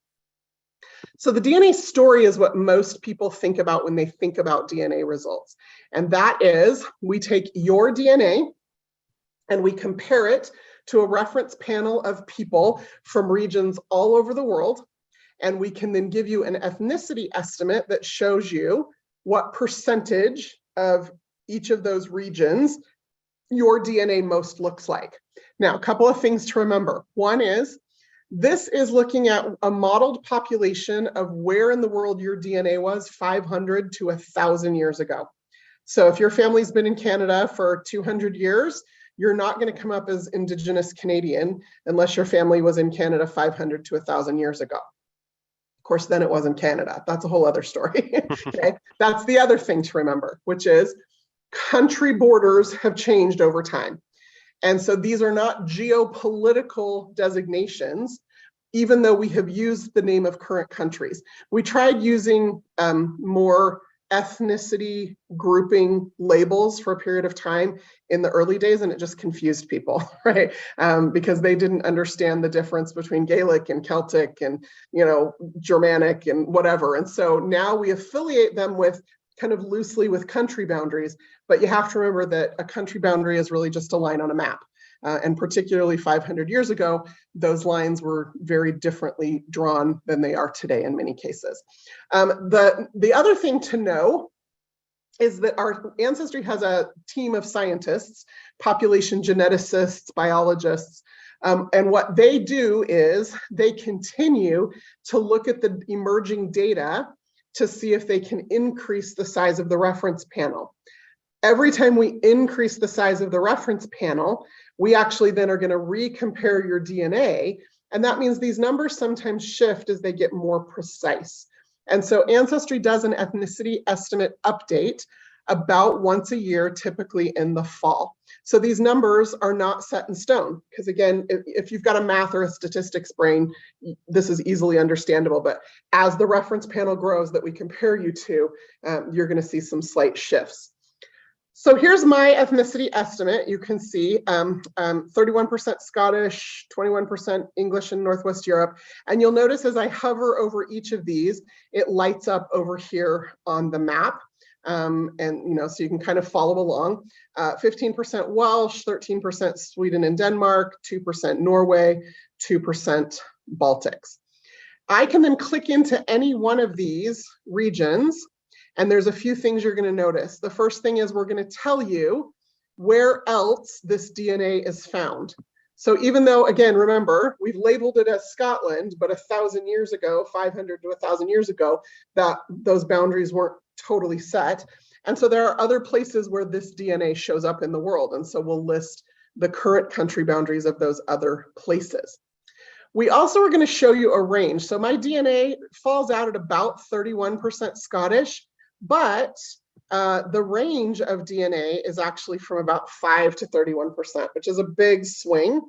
So the DNA story is what most people think about when they think about DNA results. And that is, we take your DNA and we compare it to a reference panel of people from regions all over the world. And we can then give you an ethnicity estimate that shows you what percentage of each of those regions your DNA most looks like. Now, a couple of things to remember. One is, this is looking at a modeled population of where in the world your DNA was 500 to 1,000 years ago. So if your family's been in Canada for 200 years, you're not going to come up as Indigenous Canadian unless your family was in Canada 500 to 1,000 years ago. Of course, then it wasn't Canada. That's a whole other story. Okay, that's the other thing to remember, which is country borders have changed over time. And so these are not geopolitical designations, even though we have used the name of current countries. We tried using more ethnicity grouping labels for a period of time in the early days, and it just confused people, right? Because they didn't understand the difference between Gaelic and Celtic and, you know, Germanic and whatever. And so now we affiliate them with kind of loosely with country boundaries, but you have to remember that a country boundary is really just a line on a map. And particularly 500 years ago, those lines were very differently drawn than they are today in many cases. The other thing to know is that our Ancestry has a team of scientists, population geneticists, biologists, and what they do is they continue to look at the emerging data to see if they can increase the size of the reference panel. Every time we increase the size of the reference panel, we actually then are going to recompare your DNA. And that means these numbers sometimes shift as they get more precise. And so Ancestry does an ethnicity estimate update about once a year, typically in the fall. So these numbers are not set in stone, because again, if you've got a math or a statistics brain, this is easily understandable. But as the reference panel grows that we compare you to, you're going to see some slight shifts. So here's my ethnicity estimate. You can see 31% Scottish, 21% English and Northwest Europe. And you'll notice as I hover over each of these, it lights up over here on the map. And you know, so you can kind of follow along. 15% Welsh, 13% Sweden and Denmark, 2% Norway, 2% Baltics. I can then click into any one of these regions, and there's a few things you're going to notice. The first thing is we're going to tell you where else this DNA is found. So even though, again, remember, we've labeled it as Scotland, but 1,000 years ago, 500 to 1,000 years ago, that those boundaries weren't totally set. And so there are other places where this DNA shows up in the world. And so we'll list the current country boundaries of those other places. We also are going to show you a range. So my DNA falls out at about 31% Scottish, but the range of DNA is actually from about 5 to 31%, which is a big swing.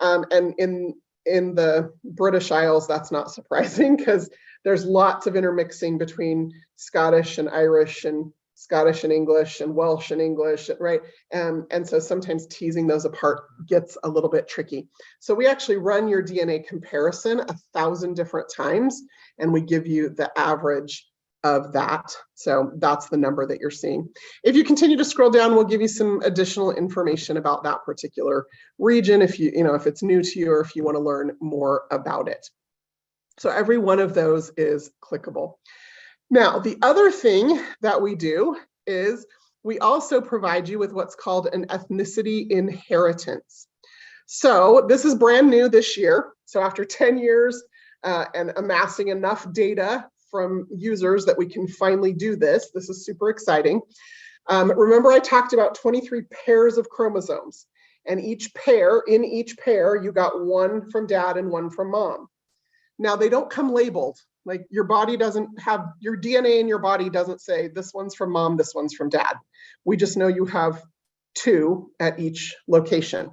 And in the British Isles, that's not surprising because there's lots of intermixing between Scottish and Irish and Scottish and English and Welsh and English, right? And so sometimes teasing those apart gets a little bit tricky. So we actually run your DNA comparison 1,000 different times, and we give you the average of that. So that's the number that you're seeing. If you continue to scroll down, we'll give you some additional information about that particular region if if it's new to you or if you want to learn more about it. So every one of those is clickable. Now, the other thing that we do is we also provide you with what's called an ethnicity inheritance. So this is brand new this year. So after 10 years and amassing enough data from users that we can finally do this. This is super exciting. Remember I talked about 23 pairs of chromosomes, and in each pair, you got one from dad and one from mom. Now they don't come labeled. Like your body doesn't have, your DNA in your body doesn't say this one's from mom, this one's from dad. We just know you have 2 at each location.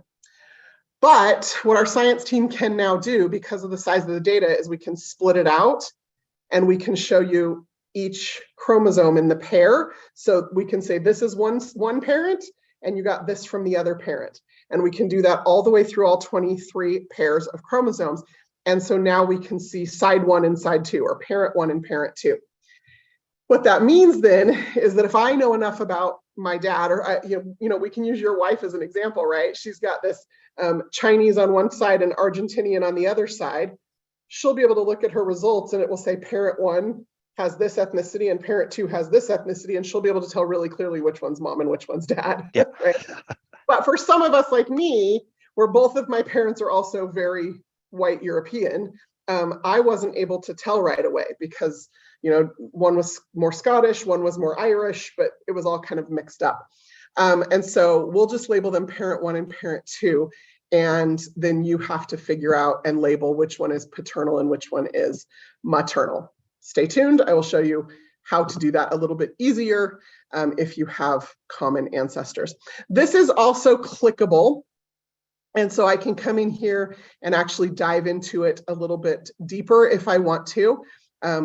But what our science team can now do, because of the size of the data, is we can split it out and we can show you each chromosome in the pair. So we can say this is one parent and you got this from the other parent. And we can do that all the way through all 23 pairs of chromosomes. And so now we can see side 1 and side 2, or parent 1 and parent 2. What that means then is that if I know enough about my dad, or we can use your wife as an example, right? She's got this Chinese on one side and Argentinian on the other side. She'll be able to look at her results and it will say parent 1 has this ethnicity and parent 2 has this ethnicity, and she'll be able to tell really clearly which one's mom and which one's dad. Yeah. Right? But for some of us like me, where both of my parents are also very white European, I wasn't able to tell right away because one was more Scottish, one was more Irish, but it was all kind of mixed up. And so we'll just label them parent 1 and parent 2. And then you have to figure out and label which one is paternal and which one is maternal. Stay tuned. I will show you how to do that a little bit easier if you have common ancestors. This is also clickable. And so I can come in here and actually dive into it a little bit deeper if I want to.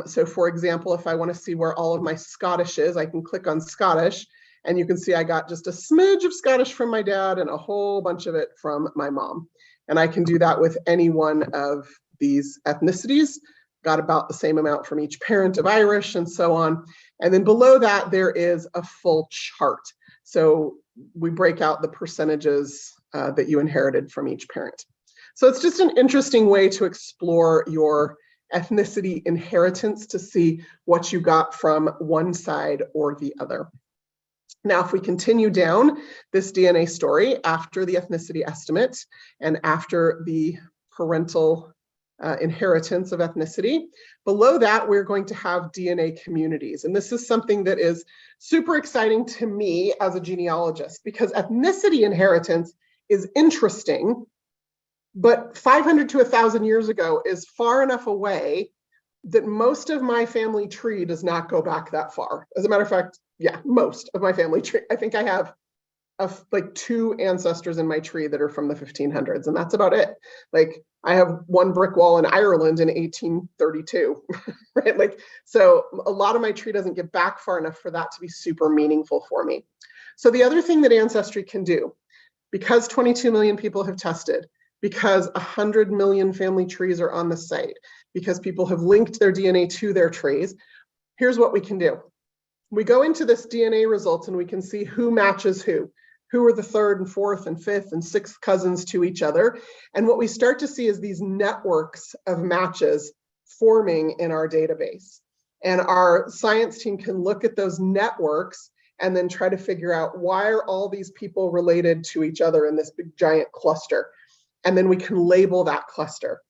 So for example, if I want to see where all of my Scottish is, I can click on Scottish. And you can see I got just a smidge of Scottish from my dad and a whole bunch of it from my mom. And I can do that with any one of these ethnicities. Got about the same amount from each parent of Irish and so on. And then below that, there is a full chart. So we break out the percentages that you inherited from each parent. So it's just an interesting way to explore your ethnicity inheritance to see what you got from one side or the other. Now, if we continue down this DNA story after the ethnicity estimate and after the parental inheritance of ethnicity, below that, we're going to have DNA communities. And this is something that is super exciting to me as a genealogist because ethnicity inheritance is interesting, but 500 to 1,000 years ago is far enough away that most of my family tree does not go back that far. As a matter of fact, yeah, most of my family tree. I think I have like 2 ancestors in my tree that are from the 1500s, and that's about it. Like I have one brick wall in Ireland in 1832, right? Like, so a lot of my tree doesn't get back far enough for that to be super meaningful for me. So the other thing that Ancestry can do, because 22 million people have tested, because 100 million family trees are on the site, because people have linked their DNA to their trees, here's what we can do. We go into this DNA results and we can see who matches who are the 3rd and 4th and 5th and 6th cousins to each other. And what we start to see is these networks of matches forming in our database. And our science team can look at those networks and then try to figure out why are all these people related to each other in this big giant cluster. And then we can label that cluster.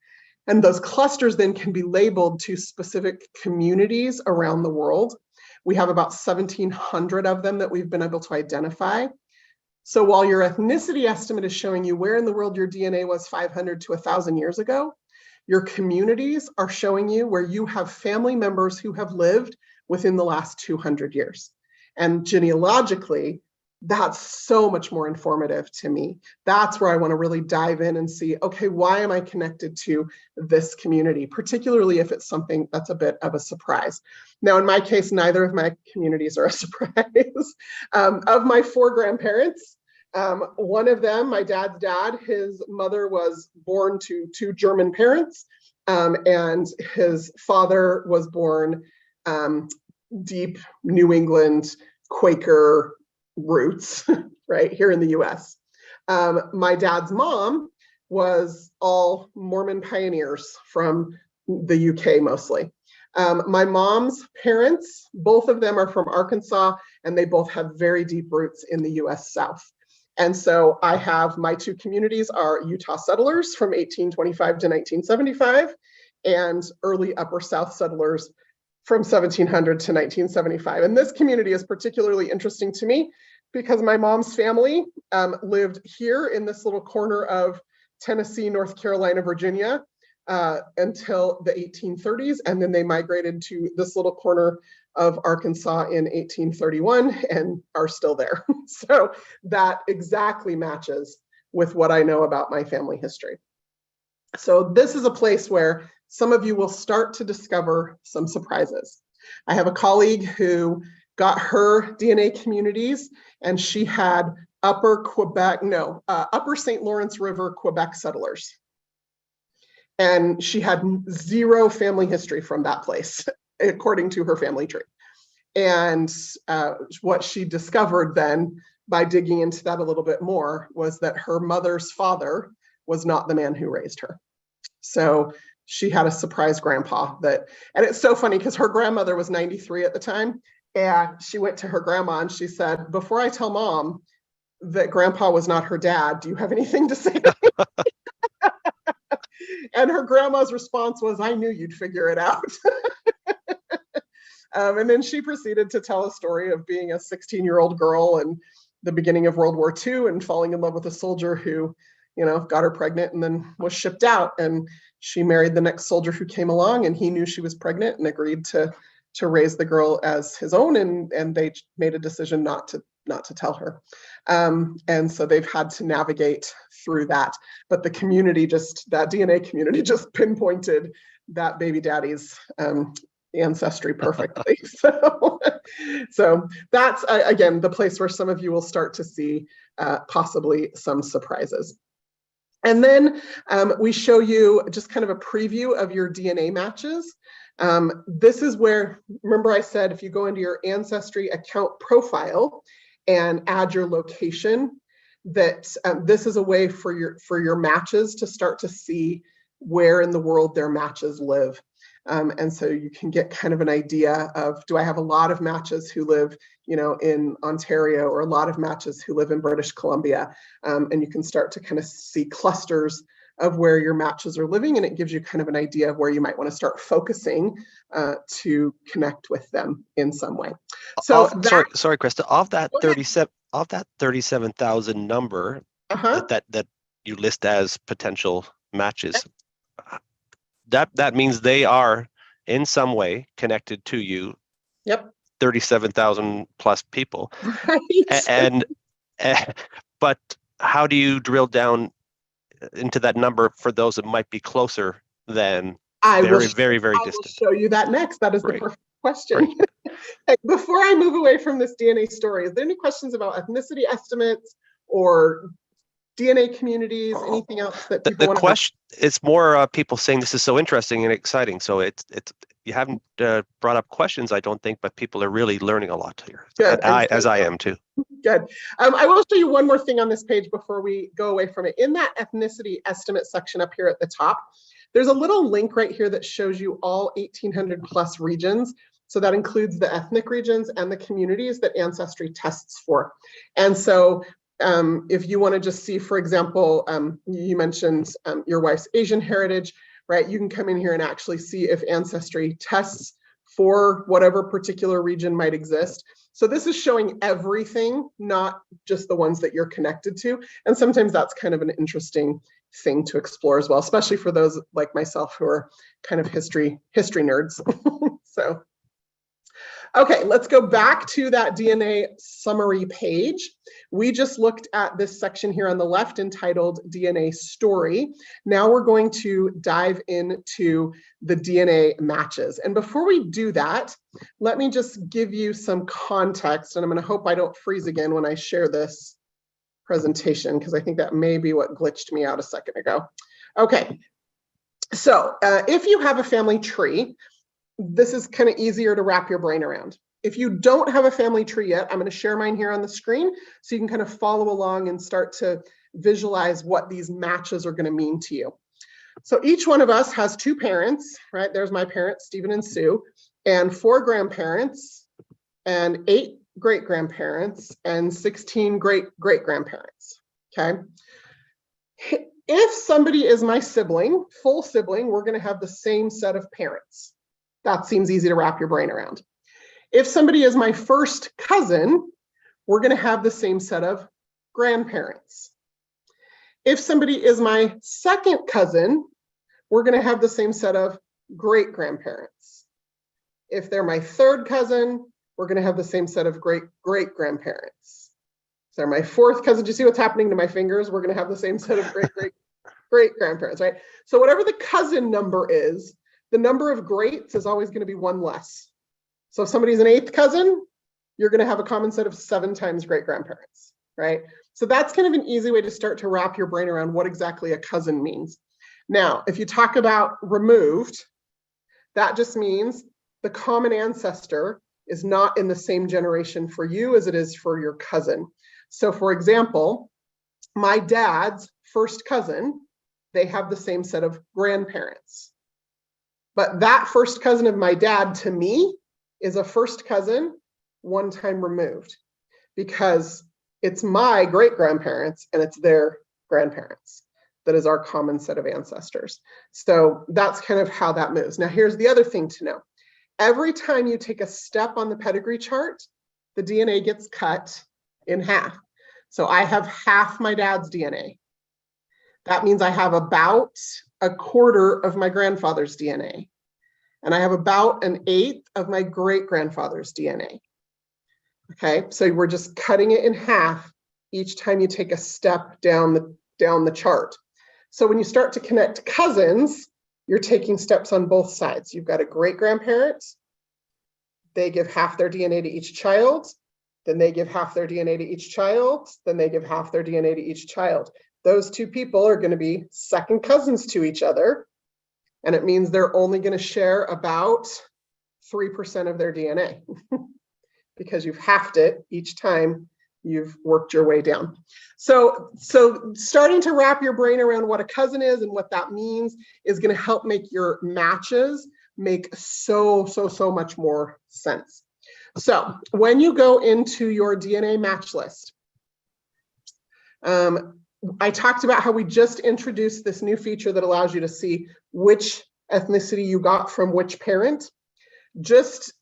And those clusters then can be labeled to specific communities around the world. We have about 1,700 of them that we've been able to identify. So while your ethnicity estimate is showing you where in the world your DNA was 500 to 1,000 years ago, your communities are showing you where you have family members who have lived within the last 200 years. And genealogically, that's so much more informative to me. That's where I want to really dive in and see, okay, why am I connected to this community, particularly if it's something that's a bit of a surprise. Now, in my case, neither of my communities are a surprise. Of my 4 grandparents, one of them, my dad's dad, his mother was born to 2 German parents, and his father was born deep New England Quaker roots, right, here in the US. My dad's mom was all Mormon pioneers from the UK mostly. My mom's parents, both of them are from Arkansas, and they both have very deep roots in the US South. And so I have my 2 communities are Utah settlers from 1825 to 1975 and early Upper South settlers from 1700 to 1975. And this community is particularly interesting to me because my mom's family lived here in this little corner of Tennessee, North Carolina, Virginia, until the 1830s. And then they migrated to this little corner of Arkansas in 1831 and are still there. So that exactly matches with what I know about my family history. So this is a place where some of you will start to discover some surprises. I have a colleague who got her DNA communities, and she had Upper St. Lawrence River, Quebec settlers. And she had 0 family history from that place, according to her family tree. And what she discovered then, by digging into that a little bit more, was that her mother's father was not the man who raised her. So she had a surprise grandpa and it's so funny because her grandmother was 93 at the time. And she went to her grandma and she said, before I tell mom that grandpa was not her dad, do you have anything to say? And her grandma's response was, I knew you'd figure it out. And then she proceeded to tell a story of being a 16-year-old girl and the beginning of World War II and falling in love with a soldier who, got her pregnant and then was shipped out. And she married the next soldier who came along, and he knew she was pregnant and agreed to raise the girl as his own. And they made a decision not to tell her. And so they've had to navigate through that. But the community that DNA community just pinpointed that baby daddy's ancestry perfectly. So that's, again, the place where some of you will start to see possibly some surprises. And then we show you just kind of a preview of your DNA matches. This is where, remember I said, if you go into your Ancestry account profile and add your location, that this is a way for your matches to start to see where in the world their matches live. And so you can get kind of an idea of, do I have a lot of matches who live, in Ontario, or a lot of matches who live in British Columbia? And you can start to kind of see clusters of where your matches are living, and it gives you kind of an idea of where you might want to start focusing to connect with them in some way. So sorry, Crista, of that 37,000 number that you list as potential matches, that means they are in some way connected to you. Yep. 37,000 plus people. Right. But how do you drill down into that number for those that might be closer than very distant? I will show you that next. That is the perfect question. Right. Before I move away from this DNA story, is there any questions about ethnicity estimates or DNA communities, anything else that people want to question? It's more people saying this is so interesting and exciting. So it's you haven't brought up questions, I don't think, but people are really learning a lot here. Good. As I am too. Good. I will show you one more thing on this page before we go away from it. In that ethnicity estimate section up here at the top, there's a little link right here that shows you all 1,800 plus regions. So that includes the ethnic regions and the communities that Ancestry tests for. And so if you want to just see, for example, you mentioned your wife's Asian heritage, right? You can come in here and actually see if Ancestry tests for whatever particular region might exist. So this is showing everything, not just the ones that you're connected to. And sometimes that's kind of an interesting thing to explore as well, especially for those like myself who are kind of history nerds. So, Okay, let's go back to that DNA summary page. We just looked at this section here on the left entitled DNA Story. Now we're going to dive into the DNA matches. And before we do that, let me just give you some context, and I'm going to hope I don't freeze again when I share this presentation, because I think that may be what glitched me out a second ago. Okay, so if you have a family tree, this is kind of easier to wrap your brain around. If you don't have a family tree yet, I'm going to share mine here on the screen so you can kind of follow along and start to visualize what these matches are going to mean to you. So each one of us has 2 parents, right? There's my parents, Stephen and Sue, and 4 grandparents, and 8 great-grandparents, and 16 great-great-grandparents, okay? If somebody is my sibling, full sibling, we're going to have the same set of parents. That seems easy to wrap your brain around. If somebody is my first cousin, we're going to have the same set of grandparents. If somebody is my second cousin, we're going to have the same set of great-grandparents. If they're my third cousin, we're going to have the same set of great-great-grandparents. If they're my fourth cousin, do you see what's happening to my fingers? We're going to have the same set of great-great-great-grandparents, right? So whatever the cousin number is, the number of greats is always going to be 1 less. So if somebody's an 8th cousin, you're going to have a common set of 7 times great-grandparents, right? So that's kind of an easy way to start to wrap your brain around what exactly a cousin means. Now, if you talk about removed, that just means the common ancestor is not in the same generation for you as it is for your cousin. So for example, my dad's first cousin, they have the same set of grandparents. But that first cousin of my dad, to me, is a first cousin 1 time removed, because it's my great-grandparents and it's their grandparents. That is our common set of ancestors. So that's kind of how that moves. Now, here's the other thing to know. Every time you take a step on the pedigree chart, the DNA gets cut in half. So I have half my dad's DNA. That means I have about 1/4 of my grandfather's DNA. And I have about 1/8 of my great-grandfather's DNA. Okay, so we're just cutting it in half each time you take a step down the chart. So when you start to connect cousins, you're taking steps on both sides. You've got a great-grandparent, they give half their DNA to each child, then they give half their DNA to each child, then they give half their DNA to each child. Those 2 people are going to be second cousins to each other, and it means they're only going to share about 3% of their DNA because you've halved it each time you've worked your way down. So starting to wrap your brain around what a cousin is and what that means is going to help make your matches make so much more sense. So when you go into your DNA match list, I talked about how we just introduced this new feature that allows you to see which ethnicity you got from which parent.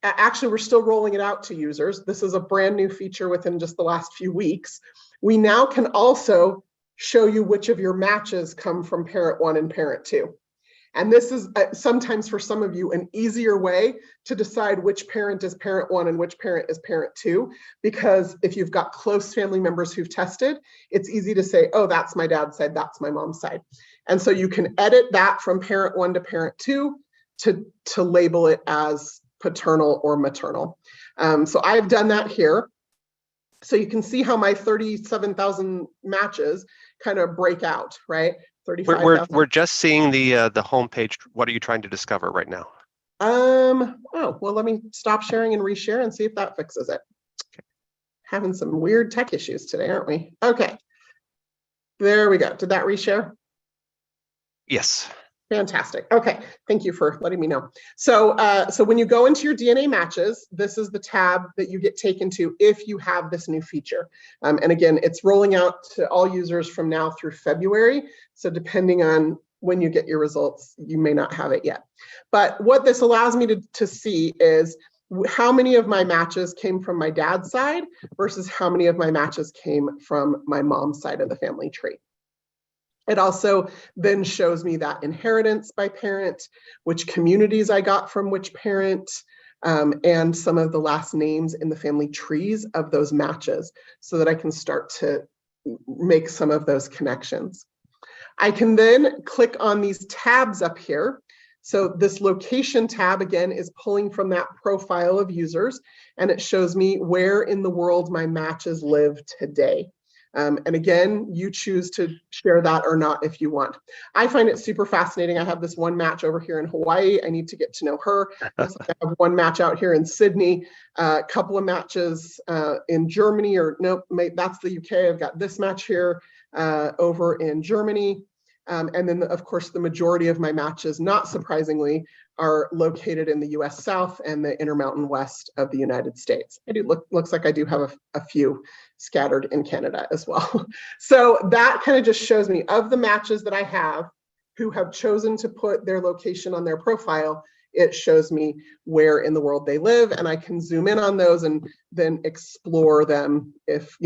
Actually, we're still rolling it out to users. This is a brand new feature within just the last few weeks. We now can also show you which of your matches come from parent 1 and parent 2. And this is sometimes for some of you an easier way to decide which parent is parent 1 and which parent is parent 2, because if you've got close family members who've tested, it's easy to say, oh, that's my dad's side, that's my mom's side. And so you can edit that from parent 1 to parent 2 to label it as paternal or maternal. So I've done that here. So you can see how my 37,000 matches kind of break out, right? We're just seeing the homepage. What are you trying to discover right now? Oh, well, let me stop sharing and reshare and see if that fixes it. Okay. Having some weird tech issues today, aren't we? Okay. There we go. Did that reshare? Yes. Fantastic. Okay, thank you for letting me know. So when you go into your DNA matches, this is the tab that you get taken to if you have this new feature. And again, it's rolling out to all users from now through February. So depending on when you get your results, you may not have it yet. But what this allows me to see is how many of my matches came from my dad's side versus how many of my matches came from my mom's side of the family tree. It also then shows me that inheritance by parent, which communities I got from which parent, and some of the last names in the family trees of those matches so that I can start to make some of those connections. I can then click on these tabs up here. So this location tab, again, is pulling from that profile of users, and it shows me where in the world my matches live today. And again, you choose to share that or not if you want. I find it super fascinating. I have this one match over here in Hawaii. I need to get to know her. I have one match out here in Sydney, a couple of matches in Germany, or nope, that's the UK. I've got this match here over in Germany. And then, of course, the majority of my matches, not surprisingly, are located in the US South and the Intermountain West of the United States. I do looks like I do have a few scattered in Canada as well. So that kind of just shows me, of the matches that I have who have chosen to put their location on their profile, it shows me where in the world they live, and I can zoom in on those and then explore them if,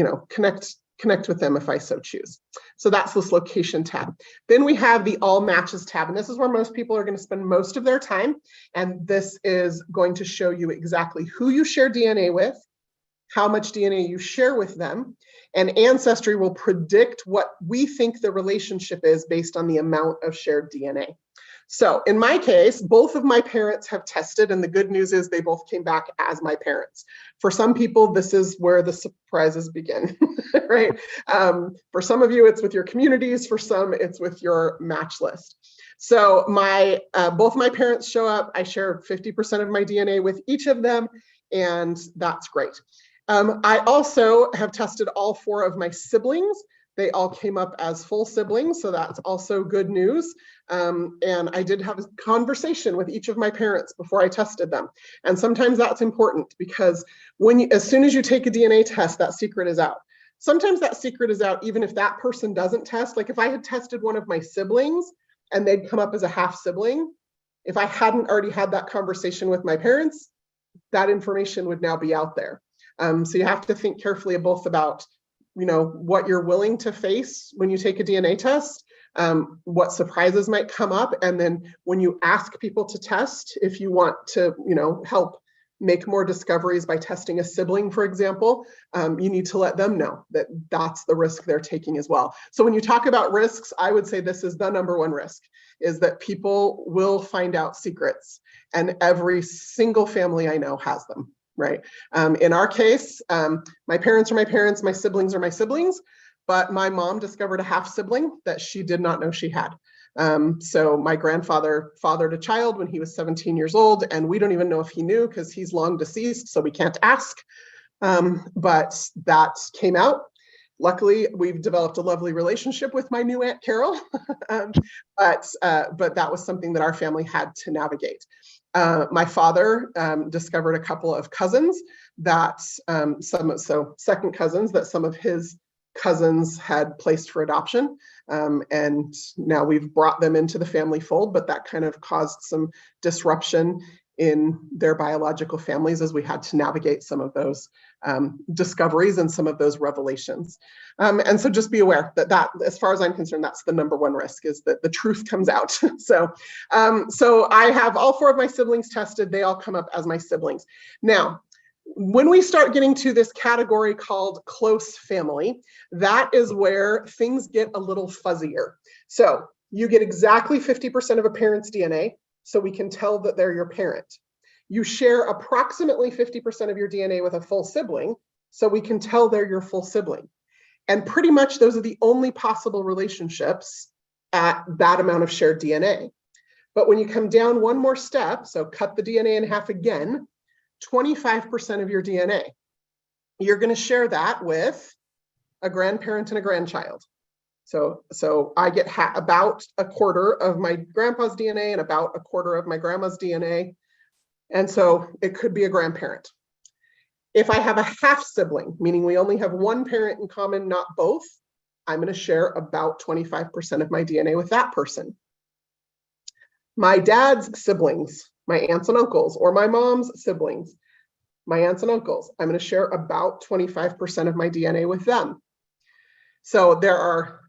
connect with them if I so choose. So that's this location tab. Then we have the all matches tab, and this is where most people are going to spend most of their time. And this is going to show you exactly who you share DNA with, how much DNA you share with them, and Ancestry will predict what we think the relationship is based on the amount of shared DNA. So in my case, both of my parents have tested, and the good news is they both came back as my parents. For some people, this is where the surprises begin, right? For some of you, it's with your communities. For some, it's with your match list. So both my parents show up. I share 50% of my DNA with each of them, and that's great. I also have tested all 4 of my siblings. They all came up as full siblings, so that's also good news. And I did have a conversation with each of my parents before I tested them. And sometimes that's important because as soon as you take a DNA test, that secret is out. Sometimes that secret is out even if that person doesn't test. Like if I had tested one of my siblings and they'd come up as a half sibling, if I hadn't already had that conversation with my parents, that information would now be out there. So you have to think carefully both about what you're willing to face when you take a DNA test, what surprises might come up. And then when you ask people to test, if you want to, help make more discoveries by testing a sibling, for example, you need to let them know that that's the risk they're taking as well. So when you talk about risks, I would say this is the number one risk, is that people will find out secrets, and every single family I know has them. Right. In our case, my parents are my parents, my siblings are my siblings, but my mom discovered a half sibling that she did not know she had. So my grandfather fathered a child when he was 17 years old, and we don't even know if he knew because he's long deceased, so we can't ask. But that came out. Luckily, we've developed a lovely relationship with my new Aunt Carol, but that was something that our family had to navigate. My father discovered a couple of cousins that second cousins that some of his cousins had placed for adoption. And now we've brought them into the family fold, but that kind of caused some disruption in their biological families as we had to navigate some of those discoveries and some of those revelations. And so just be aware that as far as I'm concerned, that's the number one risk, is that the truth comes out. So I have all 4 of my siblings tested. They all come up as my siblings. Now, when we start getting to this category called close family, that is where things get a little fuzzier. So you get exactly 50% of a parent's DNA, so we can tell that they're your parent. You share approximately 50% of your DNA with a full sibling, so we can tell they're your full sibling. And pretty much those are the only possible relationships at that amount of shared DNA. But when you come down one more step, so cut the DNA in half again, 25% of your DNA, you're going to share that with a grandparent and a grandchild. So I get about a quarter of my grandpa's DNA and about a quarter of my grandma's DNA. And so it could be a grandparent. If I have a half sibling, meaning we only have one parent in common, not both, I'm going to share about 25% of my DNA with that person. My dad's siblings, my aunts and uncles, or my mom's siblings, my aunts and uncles, I'm going to share about 25% of my DNA with them. So there are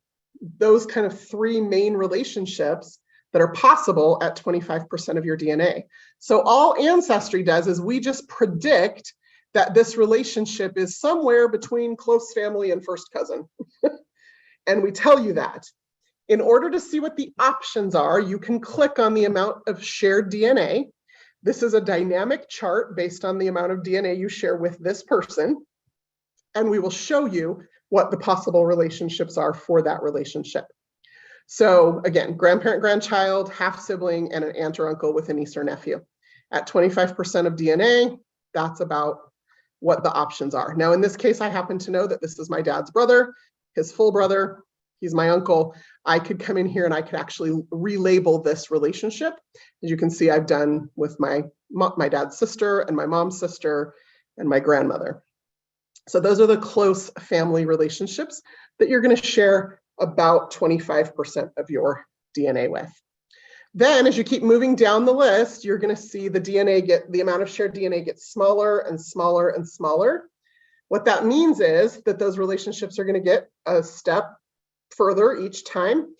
those kind of 3 main relationships that are possible at 25% of your DNA. So all Ancestry does is we just predict that this relationship is somewhere between close family and first cousin. And we tell you that. In order to see what the options are, you can click on the amount of shared DNA. This is a dynamic chart based on the amount of DNA you share with this person. And we will show you what the possible relationships are for that relationship. So again, grandparent, grandchild, half sibling, and an aunt or uncle with a niece or nephew. At 25% of DNA, that's about what the options are. Now, in this case, I happen to know that this is my dad's brother, his full brother, he's my uncle. I could come in here and I could actually relabel this relationship. As you can see, I've done with my dad's sister and my mom's sister and my grandmother. So those are the close family relationships that you're going to share about 25% of your DNA with. Then as you keep moving down the list, you're going to see the amount of shared DNA gets smaller and smaller and smaller. What that means is that those relationships are going to get a step further each time,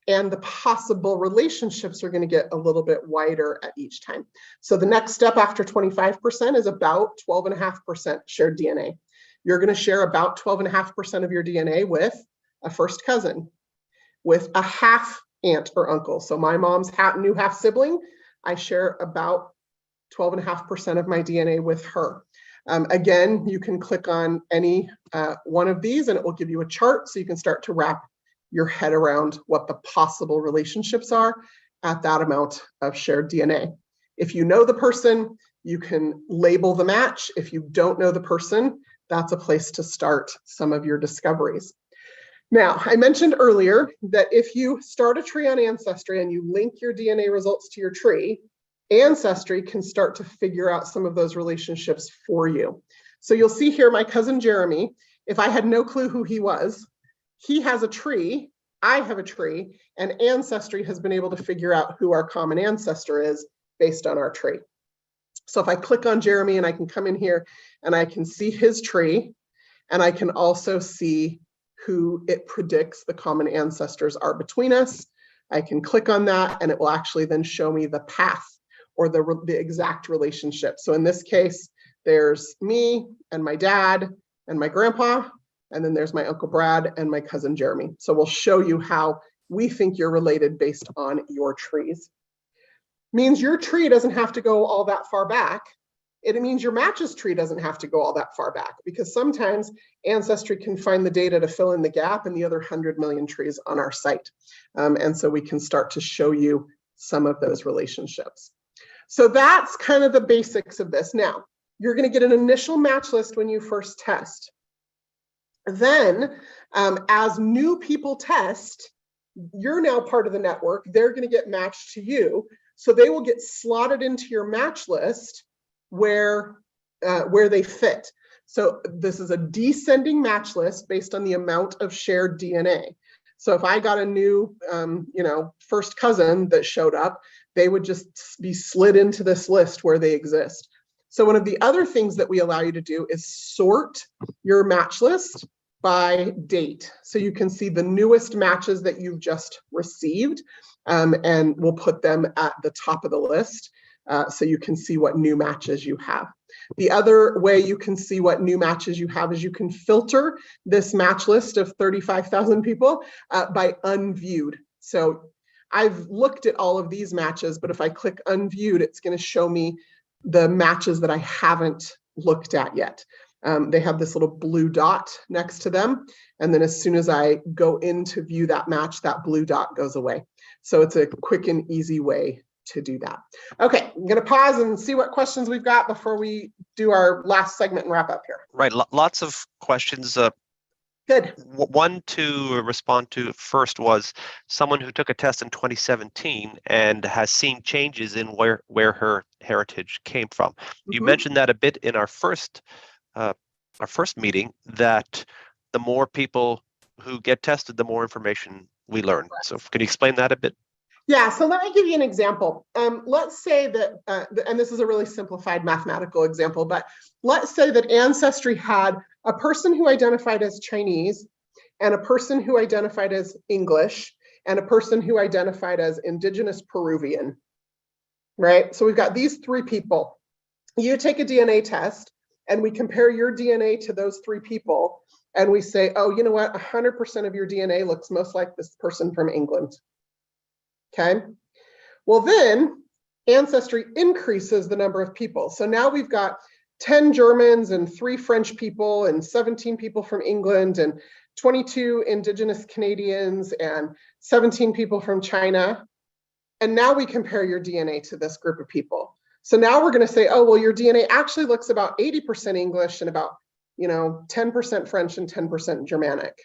and the possible relationships are going to get a little bit wider at each time. So the next step after 25% is about 12.5% shared DNA. You're going to share about 12.5% of your DNA with a first cousin, with a half aunt or uncle. So my mom's new half sibling, I share about 12.5% of my DNA with her. Again, you can click on any one of these and it will give you a chart so you can start to wrap your head around what the possible relationships are at that amount of shared DNA. If you know the person, you can label the match. If you don't know the person, that's a place to start some of your discoveries. Now, I mentioned earlier that if you start a tree on Ancestry and you link your DNA results to your tree, Ancestry can start to figure out some of those relationships for you. So you'll see here my cousin Jeremy, if I had no clue who he was, he has a tree, I have a tree, and Ancestry has been able to figure out who our common ancestor is based on our tree. So if I click on Jeremy and I can come in here and I can see his tree, and I can also see who it predicts the common ancestors are between us. I can click on that and it will actually then show me the path or the exact relationship. So in this case, there's me and my dad and my grandpa, and then there's my Uncle Brad and my cousin Jeremy. So we'll show you how we think you're related based on your trees. Means your tree doesn't have to go all that far back. It means your matches tree doesn't have to go all that far back, because sometimes Ancestry can find the data to fill in the gap in the other 100 million trees on our site. And so we can start to show you some of those relationships. So that's kind of the basics of this. Now, you're going to get an initial match list when you first test. Then, as new people test, you're now part of the network. They're going to get matched to you. So they will get slotted into your match list where they fit. So this is a descending match list based on the amount of shared DNA. So if I got a new, first cousin that showed up, they would just be slid into this list where they exist. So one of the other things that we allow you to do is sort your match list by date. So you can see the newest matches that you've just received, and we'll put them at the top of the list so you can see what new matches you have. The other way you can see what new matches you have is you can filter this match list of 35,000 people by unviewed. So I've looked at all of these matches, but if I click unviewed, it's going to show me the matches that I haven't looked at yet. They have this little blue dot next to them. And then as soon as I go in to view that match, that blue dot goes away. So it's a quick and easy way to do that. Okay, I'm going to pause and see what questions we've got before we do our last segment and wrap up here. Right, lots of questions. Good. One to respond to first was someone who took a test in 2017 and has seen changes in where her heritage came from. You mentioned that a bit in our first meeting, that the more people who get tested, the more information we learn. So can you explain that a bit? Yeah, so let me give you an example. Let's say that, and this is a really simplified mathematical example, but let's say that Ancestry had a person who identified as Chinese and a person who identified as English, and a person who identified as indigenous Peruvian, right? So we've got these three people. You take a DNA test and we compare your DNA to those three people and we say, oh, you know what, 100% of your DNA looks most like this person from England, okay? Well then, Ancestry increases the number of people. So now we've got 10 Germans and 3 French people and 17 people from England and 22 indigenous Canadians and 17 people from China. And now we compare your DNA to this group of people. So now we're going to say, oh, well, your DNA actually looks about 80% English and about, 10% French and 10% Germanic.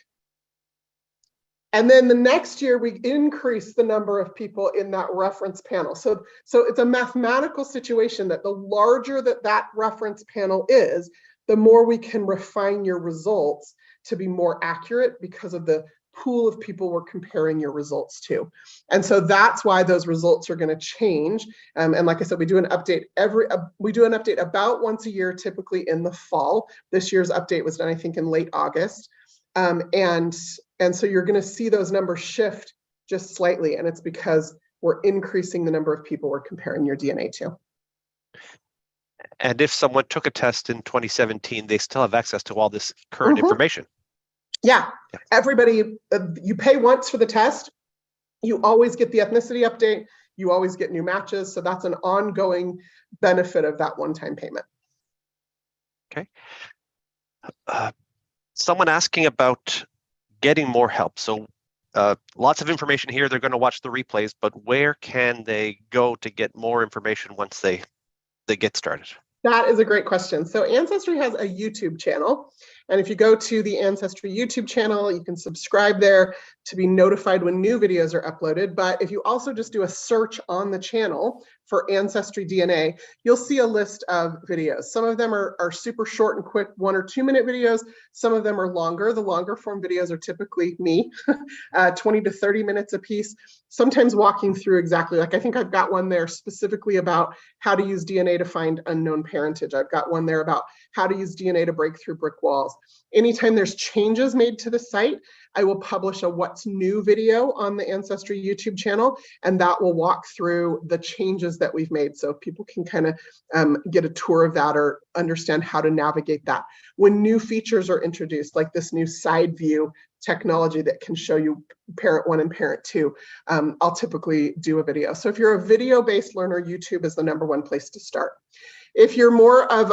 And then the next year, we increase the number of people in that reference panel. So it's a mathematical situation that the larger that reference panel is, the more we can refine your results to be more accurate because of the pool of people we're comparing your results to. And so that's why those results are going to change. And like I said, we do an update about once a year, typically in the fall. This year's update was done, I think, in late August. And so you're going to see those numbers shift just slightly, and it's because we're increasing the number of people we're comparing your DNA to. And if someone took a test in 2017, they still have access to all this current information. Yeah, everybody, you pay once for the test. You always get the ethnicity update. You always get new matches. So that's an ongoing benefit of that one-time payment. Okay. Someone asking about getting more help. So lots of information here. They're going to watch the replays, but where can they go to get more information once they get started? That is a great question. So Ancestry has a YouTube channel. And if you go to the Ancestry YouTube channel, you can subscribe there to be notified when new videos are uploaded. But if you also just do a search on the channel for Ancestry DNA, you'll see a list of videos. Some of them are super short and quick 1 or 2 minute videos. Some of them are longer. The longer form videos are typically me, 20 to 30 minutes a piece, sometimes walking through exactly, like I think I've got one there specifically about how to use DNA to find unknown parentage. I've got one there about how to use DNA to break through brick walls. Anytime there's changes made to the site, I will publish a what's new video on the Ancestry YouTube channel, and that will walk through the changes that we've made so people can kind of get a tour of that or understand how to navigate that. When new features are introduced, like this new side view technology that can show you parent 1 and parent 2, I'll typically do a video. So if you're a video-based learner, YouTube is the #1 place to start. If you're more of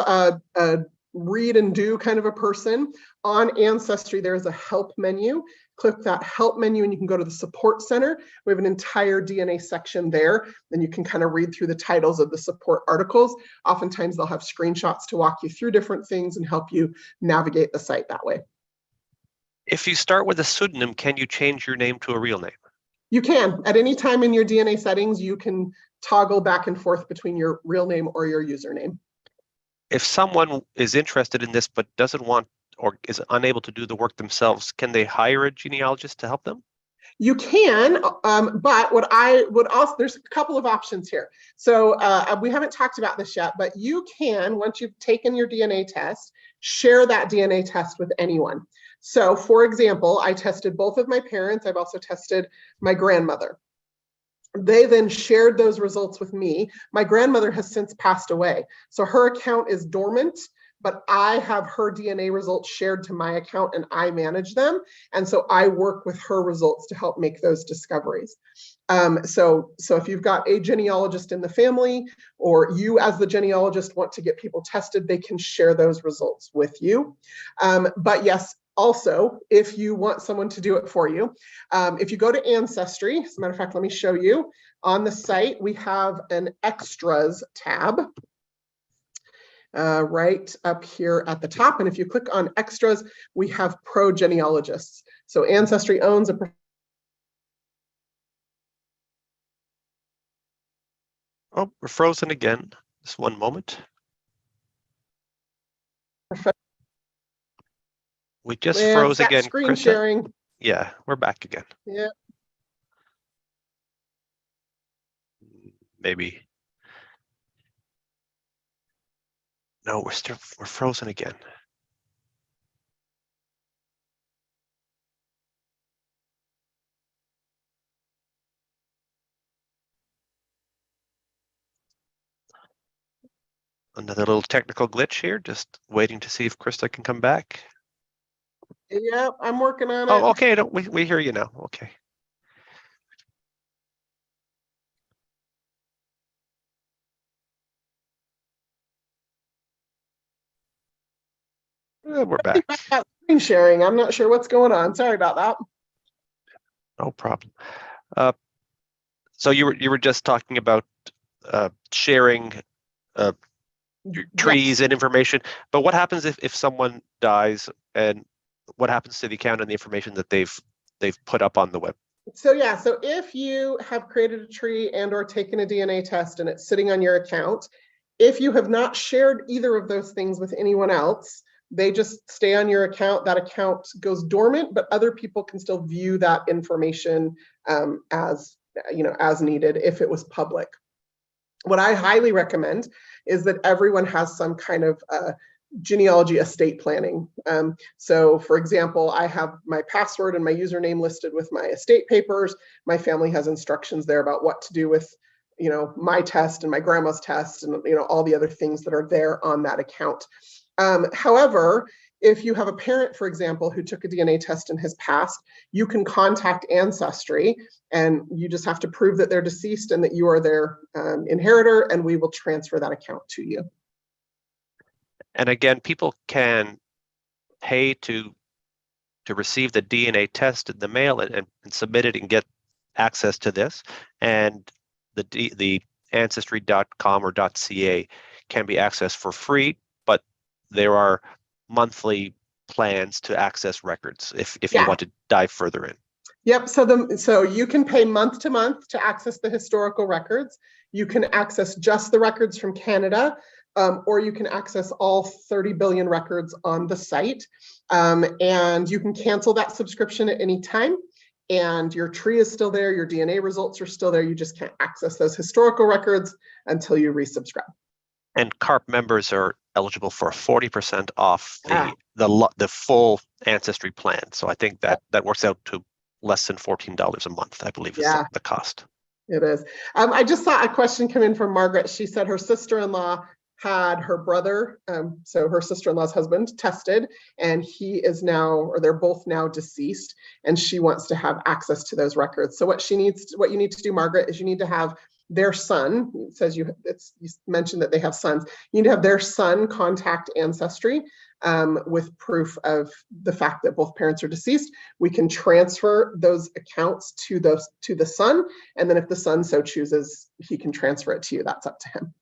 a read and do kind of a person, on Ancestry, there's a help menu. Click that help menu and you can go to the support center. We have an entire DNA section there, and you can kind of read through the titles of the support articles. Oftentimes they'll have screenshots to walk you through different things and help you navigate the site that way. If you start with a pseudonym, can you change your name to a real name? You can. At any time in your DNA settings, you can toggle back and forth between your real name or your username. If someone is interested in this but doesn't want or is unable to do the work themselves, can they hire a genealogist to help them? You can, but what I would also, there's a couple of options here. So we haven't talked about this yet, but you can, once you've taken your DNA test, share that DNA test with anyone. So for example, I tested both of my parents. I've also tested my grandmother. They then shared those results with me. My grandmother has since passed away, so her account is dormant, but I have her DNA results shared to my account and I manage them. And so I work with her results to help make those discoveries. So if you've got a genealogist in the family, or you as the genealogist want to get people tested, they can share those results with you. But yes, also, if you want someone to do it for you, if you go to Ancestry, as a matter of fact, let me show you. On the site, we have an Extras tab right up here at the top. And if you click on Extras, we have Pro Genealogists. So Ancestry owns a... Oh, we're frozen again. Just one moment. We just froze again, screen Crista. sharing. Yeah, we're back again. Yeah. Maybe. No, we're frozen again. Another little technical glitch here, just waiting to see if Crista can come back. Yep, I'm working on it. Oh, okay, no, we hear you now. Okay. We're back. Screen sharing. I'm not sure what's going on. Sorry about that. No problem. So you were just talking about sharing trees and information, but what happens if someone dies, and what happens to the account and the information that they've put up on the web? So yeah, so if you have created a tree and or taken a DNA test and it's sitting on your account, if you have not shared either of those things with anyone else, they just stay on your account. That account goes dormant, but other people can still view that information as needed if it was public. What I highly recommend is that everyone has some kind of genealogy estate planning. So for example, I have my password and my username listed with my estate papers. My family has instructions there about what to do with, my test and my grandma's test and, all the other things that are there on that account. However, if you have a parent, for example, who took a DNA test and has passed, you can contact Ancestry, and you just have to prove that they're deceased and that you are their inheritor, and we will transfer that account to you. And again, people can pay to receive the DNA test in the mail and submit it and get access to this. And the Ancestry.com or .ca can be accessed for free, but there are monthly plans to access records if you want to dive further in. Yep. So you can pay month to month to access the historical records. You can access just the records from Canada, or you can access all 30 billion records on the site. And you can cancel that subscription at any time. And your tree is still there. Your DNA results are still there. You just can't access those historical records until you resubscribe. And CARP members are eligible for 40% off the full Ancestry plan. So I think that works out to less than $14 a month, I believe, is the cost. It is. I just saw a question come in from Margaret. She said her sister-in-law had her brother, so her sister-in-law's husband, tested, and he is now, or they're both now deceased, and she wants to have access to those records. So what you need to do, Margaret, is you need to have their son. It says you mentioned that they have sons. You need to have their son contact Ancestry with proof of the fact that both parents are deceased. We can transfer those accounts to the son, and then if the son so chooses, he can transfer it to you. That's up to him.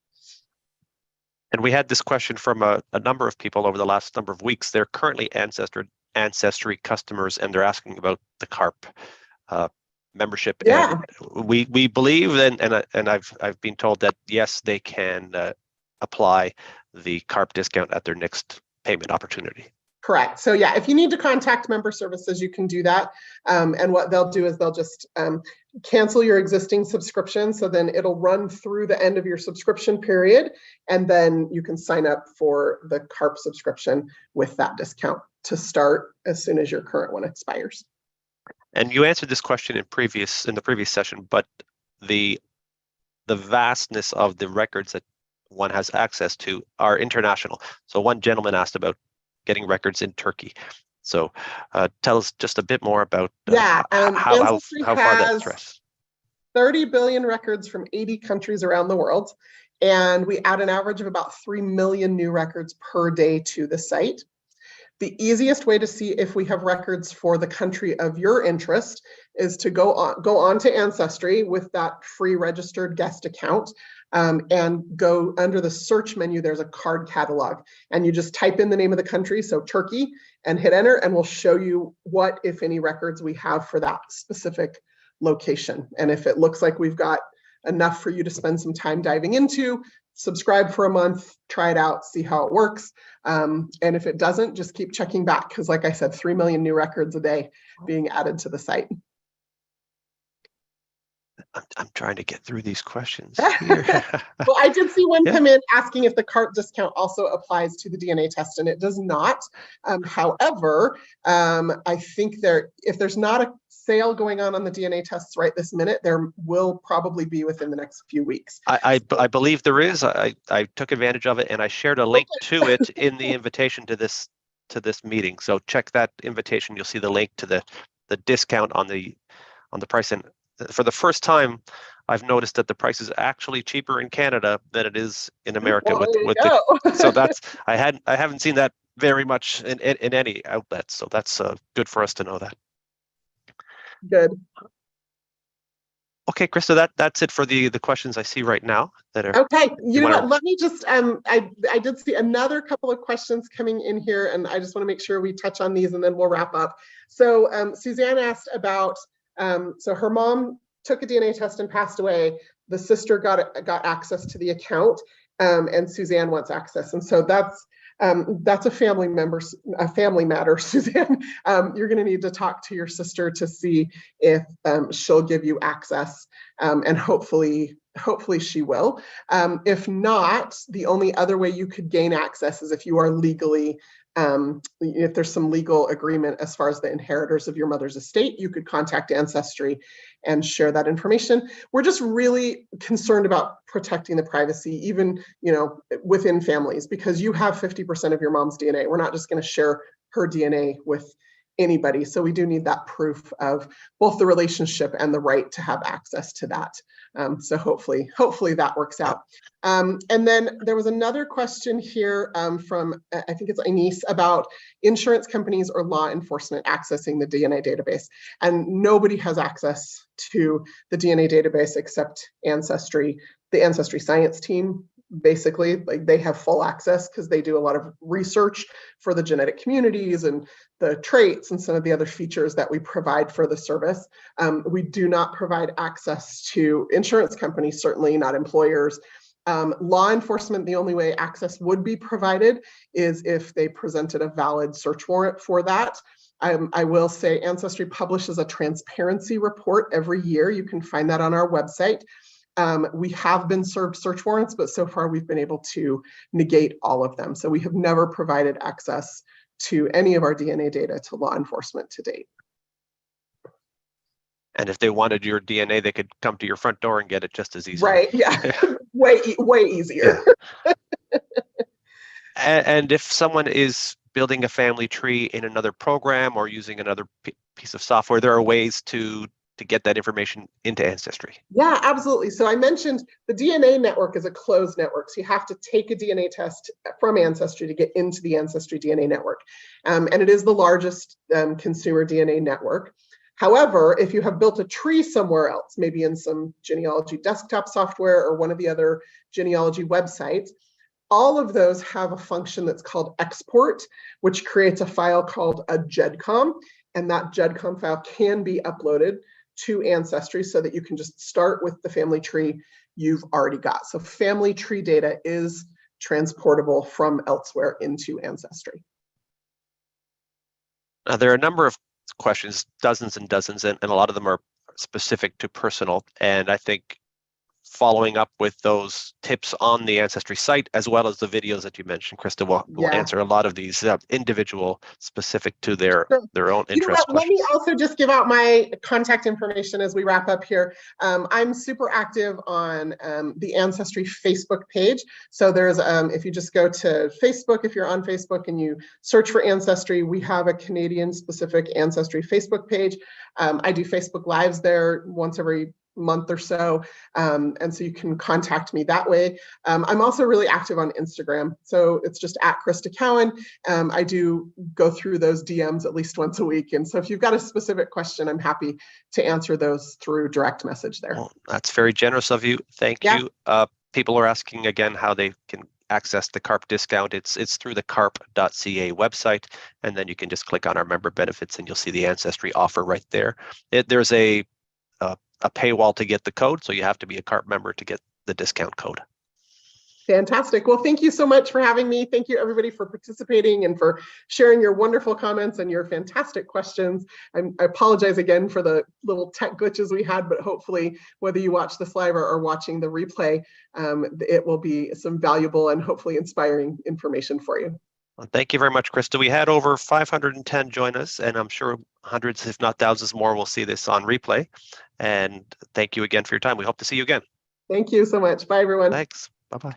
And we had this question from a number of people over the last number of weeks. They're currently Ancestry customers, and they're asking about the CARP membership. Yeah. And we believe, and I've been told that yes, they can apply the CARP discount at their next payment opportunity. Correct. So yeah, if you need to contact member services, you can do that. And what they'll do is they'll just cancel your existing subscription. So then it'll run through the end of your subscription period. And then you can sign up for the CARP subscription with that discount to start as soon as your current one expires. And you answered this question in the previous session, but the vastness of the records that one has access to are international. So one gentleman asked about getting records in Turkey. So tell us just a bit more about how far that stretches. 30 billion records from 80 countries around the world. And we add an average of about 3 million new records per day to the site. The easiest way to see if we have records for the country of your interest is to go on to Ancestry with that free registered guest account, and go under the search menu. There's a card catalog, and you just type in the name of the country, so Turkey, and hit enter, and we'll show you what, if any, records we have for that specific location. And if it looks like we've got enough for you to spend some time diving into, subscribe for a month, try it out, see how it works. And if it doesn't, just keep checking back, because like I said, 3 million new records a day being added to the site. I'm trying to get through these questions here. Well, I did see one come in asking if the CARP discount also applies to the DNA test, and it does not. However, I think if there's not a sale going on the DNA tests right this minute. There will probably be within the next few weeks. I believe there is. I took advantage of it, and I shared a link to it in the invitation to this meeting. So check that invitation. You'll see the link to the discount on the price. And for the first time, I've noticed that the price is actually cheaper in Canada than it is in America. Well, So that's I haven't seen that very much in any outlet. So that's good for us to know that. Good. Okay, Crista, that's it for the questions I see right now that are. Okay, you know what? Let me just I did see another couple of questions coming in here, and I just want to make sure we touch on these, and then we'll wrap up. So Suzanne asked about so her mom took a DNA test and passed away. The sister got access to the account, and Suzanne wants access, and so that's a family matter, Suzanne. You're going to need to talk to your sister to see if she'll give you access, and hopefully she will. If not, the only other way you could gain access is if you are legally, if there's some legal agreement as far as the inheritors of your mother's estate, you could contact Ancestry and share that information. We're just really concerned about protecting the privacy, even, within families, because you have 50% of your mom's DNA. We're not just going to share her DNA with anybody. So we do need that proof of both the relationship and the right to have access to that. So hopefully that works out. And then there was another question here from, I think it's Inese, about insurance companies or law enforcement accessing the DNA database. And nobody has access to the DNA database except Ancestry, the Ancestry science team. Basically, like, they have full access because they do a lot of research for the genetic communities and the traits and some of the other features that we provide for the service. We do not provide access to insurance companies, certainly not employers. Law enforcement, the only way access would be provided is if they presented a valid search warrant for that. I will say Ancestry publishes a transparency report every year. You can find that on our website. We have been served search warrants, but so far we've been able to negate all of them. So we have never provided access to any of our DNA data to law enforcement to date. And if they wanted your DNA, they could come to your front door and get it just as easily. Right, yeah, way easier. Yeah. And if someone is building a family tree in another program or using another piece of software, there are ways to get that information into Ancestry. Yeah, absolutely. So I mentioned the DNA network is a closed network. So you have to take a DNA test from Ancestry to get into the Ancestry DNA network. And it is the largest consumer DNA network. However, if you have built a tree somewhere else, maybe in some genealogy desktop software or one of the other genealogy websites, all of those have a function that's called export, which creates a file called a GEDCOM. And that GEDCOM file can be uploaded to Ancestry so that you can just start with the family tree you've already got. So family tree data is transportable from elsewhere into Ancestry. Now, there are a number of questions, dozens and dozens, and a lot of them are specific to personal. And I think following up with those tips on the Ancestry site, as well as the videos that you mentioned, Crista will answer a lot of these individual, specific to their own interest questions. Let me also just give out my contact information as we wrap up here. I'm super active on the Ancestry Facebook page. So there's, if you just go to Facebook, if you're on Facebook and you search for Ancestry, we have a Canadian-specific Ancestry Facebook page. I do Facebook Lives there once every month or so, and so you can contact me that way. I'm also really active on Instagram, so it's just at Crista Cowan. I do go through those DMs at least once a week, and so if you've got a specific question, I'm happy to answer those through direct message there. Well, that's very generous of you. Thank you. People are asking again how they can access the CARP discount. It's through the CARP.ca website, and then you can just click on our member benefits and you'll see the Ancestry offer right there. There's a paywall to get the code, so you have to be a CARP member to get the discount code. Fantastic. Well, thank you so much for having me. Thank you, everybody, for participating and for sharing your wonderful comments and your fantastic questions. I apologize again for the little tech glitches we had, but hopefully, whether you watch this live or watching the replay, it will be some valuable and hopefully inspiring information for you. Well, thank you very much, Crista. We had over 510 join us, and I'm sure hundreds, if not thousands more, will see this on replay. And thank you again for your time. We hope to see you again. Thank you so much. Bye, everyone. Thanks. Bye-bye.